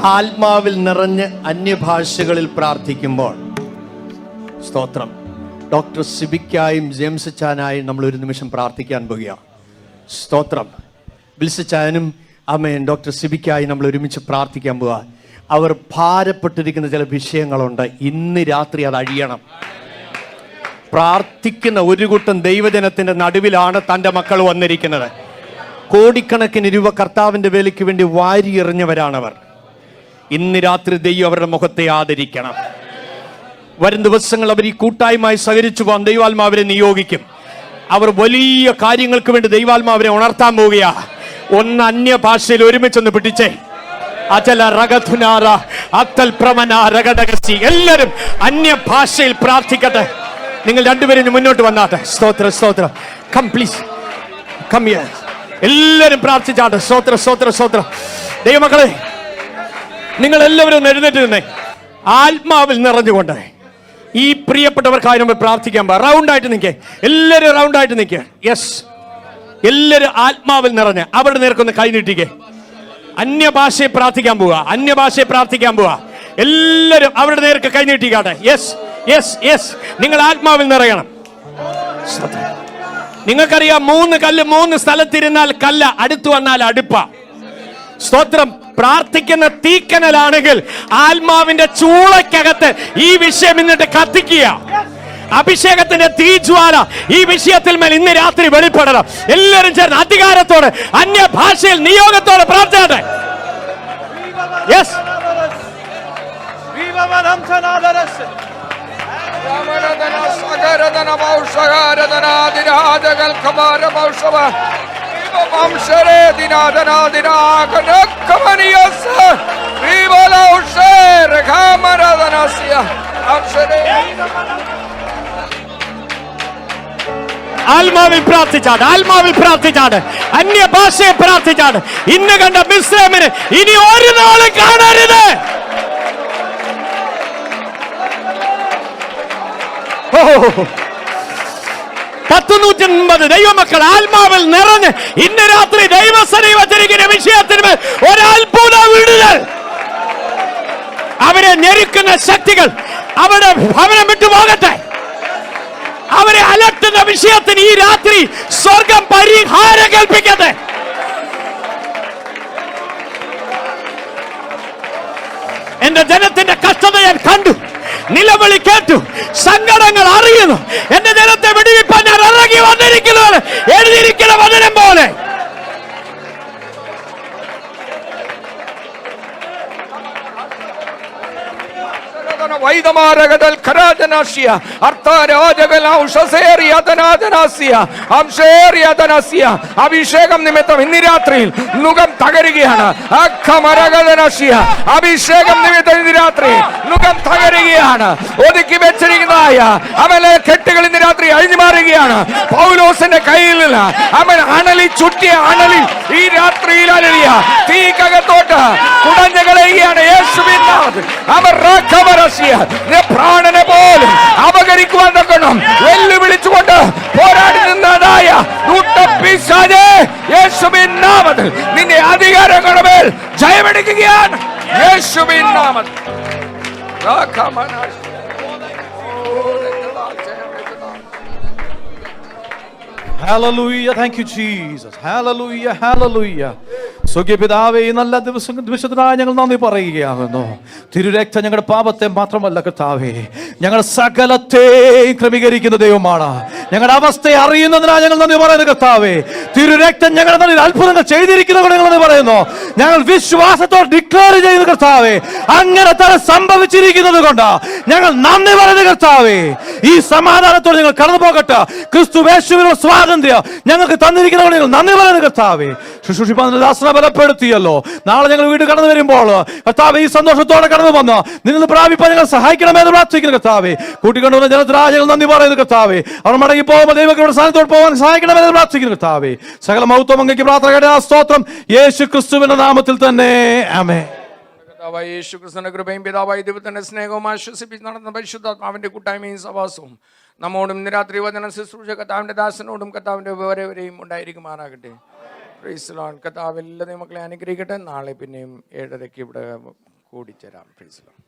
ആത്മാവിൽ നിറഞ്ഞ് അന്യഭാഷകളിൽ പ്രാർത്ഥിക്കുമ്പോൾ സ്തോത്രം. ഡോക്ടർ സിബിക്കായും ജെയിംസ് ചാനായും നമ്മൾ ഒരു നിമിഷം പ്രാർത്ഥിക്കാൻ പോകുക. സ്തോത്രം. ബിൽസ് ചാനും അമ്മയും ഡോക്ടർ സിബിക്കായി നമ്മൾ ഒരുമിച്ച് പ്രാർത്ഥിക്കാൻ പോവുക. അവർ ഭാരപ്പെട്ടിരിക്കുന്ന ചില വിഷയങ്ങളുണ്ട്. ഇന്ന് രാത്രി അത് അഴിയണം. പ്രാർത്ഥിക്കുന്ന ഒരു കൂട്ടം ദൈവജനത്തിന്റെ നടുവിലാണ് തൻ്റെ മക്കൾ വന്നിരിക്കുന്നത്. കോടിക്കണക്കിന് രൂപ കർത്താവിന്റെ വേലയ്ക്ക് വേണ്ടി വാരിയെറിഞ്ഞവരാണവർ. ഇന്ന് രാത്രി ദൈവം അവരുടെ മുഖത്തെ ആദരിക്കണം. വരും ദിവസങ്ങൾ അവർ ഈ കൂട്ടായ്മയായി സഹകരിച്ചു പോകാൻ ദൈവാത്മാവരെ നിയോഗിക്കും. അവർ വലിയ കാര്യങ്ങൾക്ക് വേണ്ടി ദൈവാത്മാവരെ ഉണർത്താൻ പോവുകയാ. ഒന്ന് അന്യ ഭാഷയിൽ ഒരുമിച്ചൊന്ന് പിടിച്ചേ. അജല റഗധുനാര അത്തൽ പ്രമന രഗടകസി. എല്ലാവരും അന്യഭാഷയിൽ പ്രാർത്ഥിക്കട്ടെ. നിങ്ങൾ രണ്ടുപേരും മുന്നോട്ട് വന്നാട്ടെ. സ്തോത്ര സ്തോത്ര. Come please come here. എല്ലാവരും പ്രാർത്ഥിച്ചാട്ടെ. സ്തോത്ര സ്തോത്ര സ്തോത്ര. ദൈവമക്കളെ, നിങ്ങൾ എല്ലാവരും എഴുന്നേറ്റ് നിന്നേ. ആത്മാവിൽ നിറഞ്ഞുകൊണ്ട് ഈ പ്രിയപ്പെട്ടവർക്കായി നമ്മൾ പ്രാർത്ഥിക്കാൻ പാ. റൗണ്ടായിട്ട് നിൽക്കേ, എല്ലാവരും റൗണ്ടായിട്ട് നിൽക്കുക. യെസ്, എല്ലാവരും ആത്മാവിൽ നിറഞ്ഞ് അവരുടെ നേർക്കൊന്ന് കൈ നീട്ടിക്കേ. അന്യഭാഷയെ പ്രാർത്ഥിക്കാൻ പോവുക, അന്യഭാഷയെ പ്രാർത്ഥിക്കാൻ പോവുക. എല്ലാവരും അവരുടെ നേർക്ക് കൈ നീട്ടിക്കാട്ടെ. യെസ് യെസ് യെസ്, നിങ്ങൾ ആത്മാവിൽ നിറയണം. നിങ്ങൾക്കറിയാം, 3 കല്ല് 3 സ്ഥലത്തിരുന്നാൽ കല്ല്, അടുത്തു വന്നാൽ അടുപ്പ. സ്തോത്രം. പ്രാർത്ഥിക്കുന്ന തീക്കനലാണെങ്കിൽ ആത്മാവിന്റെ ചൂളക്കകത്ത് ഈ വിഷയം ഇന്നിട്ട് കത്തിക്കുക. അഭിഷേകത്തിന്റെ തീജ്വാല ഈ വിഷയത്തിൽ മേൽ ഇന്ന് രാത്രി വെളിപ്പെടണം. എല്ലാവരും ചേർന്ന് അധികാരത്തോടെ അന്യഭാഷയിൽ നിയോഗത്തോടെ പ്രാർത്ഥിക്കട്ടെ. യെസ്, ആത്മാവിൽ പ്രാർത്ഥിച്ചാണ്, ആത്മാവിൽ പ്രാർത്ഥിച്ചാണ്, അന്യഭാഷയെ പ്രാർത്ഥിച്ചാണ്. ഇന്ന് കണ്ട മിസ്രൈമിന് ഇനി ഒരു നാളും കാണരുത്. 150 ദൈവമക്കൾ ആത്മാവിൽ നിറഞ്ഞ് ഇന്ന് രാത്രി ദൈവസഭ വച്ചിരിക്കുന്ന വിഷയത്തിന് ഒരത്ഭുത വിടുതൽ. അവരെ ഞെരുക്കുന്ന ശക്തികൾ അവരുടെ ഭവനം വിട്ടുപോകട്ടെ. അവരെ അലട്ടുന്ന വിഷയത്തിന് ഈ രാത്രി സ്വർഗം പരിഹാരം കൽപ്പിക്കട്ടെ. എന്റെ ജനത്തിന്റെ കഷ്ടത ഞാൻ കണ്ടു, നിലവിളി കേട്ടു, സങ്കടങ്ങൾ അറിയുന്നു. എന്റെ ജനത്തെ വിടുവിപ്പാൻ ഞാൻ ഇറങ്ങി വന്നിരിക്കുന്നത് എഴുതിയിരിക്കുന്ന വചനം പോലെ. അഭിഷേകം നിമിത്തം ഇന്ന് രാത്രിയിൽ നുകം തകരുകയാണ്. അഭിഷേകം നിമിത്തം ഇന്ന് രാത്രി നുകം തകരുകയാണ്. ഒതുക്കി വെച്ചിരിക്കുന്നതായ അവനെ കെട്ടുകൾ ഇന്ന് രാത്രി അഴിഞ്ഞു മാറുകയാണ്. പൗലോസിന്റെ കയ്യിൽ നിന്ന് അവൻ അണലി ചുറ്റിയ അണലി ഈ രാത്രിയിൽ അലറിയ തീക്കകത്തോട്ട് കുടഞ്ഞു കളയുകയാണ്. യേശുവിൻ നാമത്തിൽ അവർ പ്രാണനെ പോലും അപകരിക്കുവാൻ തക്കണം വെല്ലുവിളിച്ചുകൊണ്ട് പോരാടി നിന്നതായ പിശാചേ, യേശുവിൻ നാമത്തിൽ നിന്റെ അധികാരങ്ങളുടെ മേൽ ജയമെടുക്കുകയാണ്. യേശുവിൻ നാമത്തിൽ. Hallelujah, thank you Jesus. Hallelujah, hallelujah. സ്വർഗ്ഗപിതാവേ, ഈ നല്ല നിമിഷത്തിനായി ഞങ്ങൾ നന്ദി പറയുകയാകുന്നു. തിരുരക്തം ഞങ്ങളുടെ പാപത്തെ മാത്രമല്ല കർത്താവേ, ഞങ്ങൾ സകലത്തെ ക്രമീകരിക്കുന്ന ദൈവമാണ്. ഞങ്ങളുടെ അവസ്ഥയെ അറിയുന്നതിനായി ഞങ്ങൾ നന്ദി പറയുന്നു കർത്താവേ. തിരുരക്തം ഞങ്ങളുടെ നന്ദി അത്ഭുതങ്ങൾ ചെയ്തിരിക്കുന്നത് ഞങ്ങൾ നന്ദി പറയുന്നു. ഞങ്ങൾ വിശ്വാസത്തോടെ ഡിക്ലെയർ ചെയ്യുന്നു കർത്താവേ. അങ്ങനെ തന്നെ സംഭവിച്ചിരിക്കുന്നത് കൊണ്ട് ഞങ്ങൾ നന്ദി പറയുന്നു കർത്താവേ. ഈ സമാധാനത്തോടെ ഞങ്ങൾ കടന്നു പോകട്ടെ. ക്രിസ്തുയേശുവിനുള്ള സ്വാതന്ത്ര്യം ഞങ്ങൾക്ക് തന്നിരിക്കുന്നതുകൊണ്ട് ഞങ്ങൾ നന്ദി പറയുന്നു കർത്താവേ. ശുശ്രൂഷിപ്പാൻ ദാസനെ ബലപ്പെടുത്തിയല്ലോ. നാളെ ഞങ്ങൾ വീട് കടന്നു വരുമ്പോൾ കർത്താവേ, ഈ സന്തോഷത്തോടെ കടന്നു വന്ന് നിന്ന് പ്രാപിപ്പാൻ ഞങ്ങൾ സഹായിക്കണമെന്ന് പ്രാർത്ഥിക്കുന്നു കർത്താവേ. കൂട്ടിക്കൊണ്ടുവന്ന ജനത്തിനായി നന്ദി പറയുന്നു കർത്താവേ. അവർ മടങ്ങി പോകുമ്പോൾ ദൈവങ്ങളുടെ സ്ഥാനത്തോട് പോകാൻ സഹായിക്കണമെന്ന് പ്രാർത്ഥിക്കുന്നു കർത്താവേ. സകല മഹത്വം അങ്ങേക്ക് പ്രാർത്ഥന സ്തോത്രം യേശു ക്രിസ്തുവിന്റെ നാമത്തിൽ തന്നെ ആമേൻ. യേശു ക്രിസ്തുവിന്റെ കൃപയും പിതാവായ ദൈവത്തിന്റെ സ്നേഹവും ആശ്വസിപ്പിച്ച് നടന്ന പരിശുദ്ധാത്മാവിന്റെ കൂട്ടായ്മയും സവാസവും നമ്മോടും ഇന്ന് രാത്രി വചന ശുശ്രൂഷ കർത്താവിന്റെ ദാസനോടും കർത്താവിന്റെ വരെയും ഉണ്ടായിരിക്കുമാറാകട്ടെ. Praise the Lord. കർത്താവ് എല്ലാ മക്കളെ അനുഗ്രഹിക്കട്ടെ. നാളെ പിന്നെയും 7:30 ഇവിടെ കൂടിച്ചേരാം. Praise the Lord.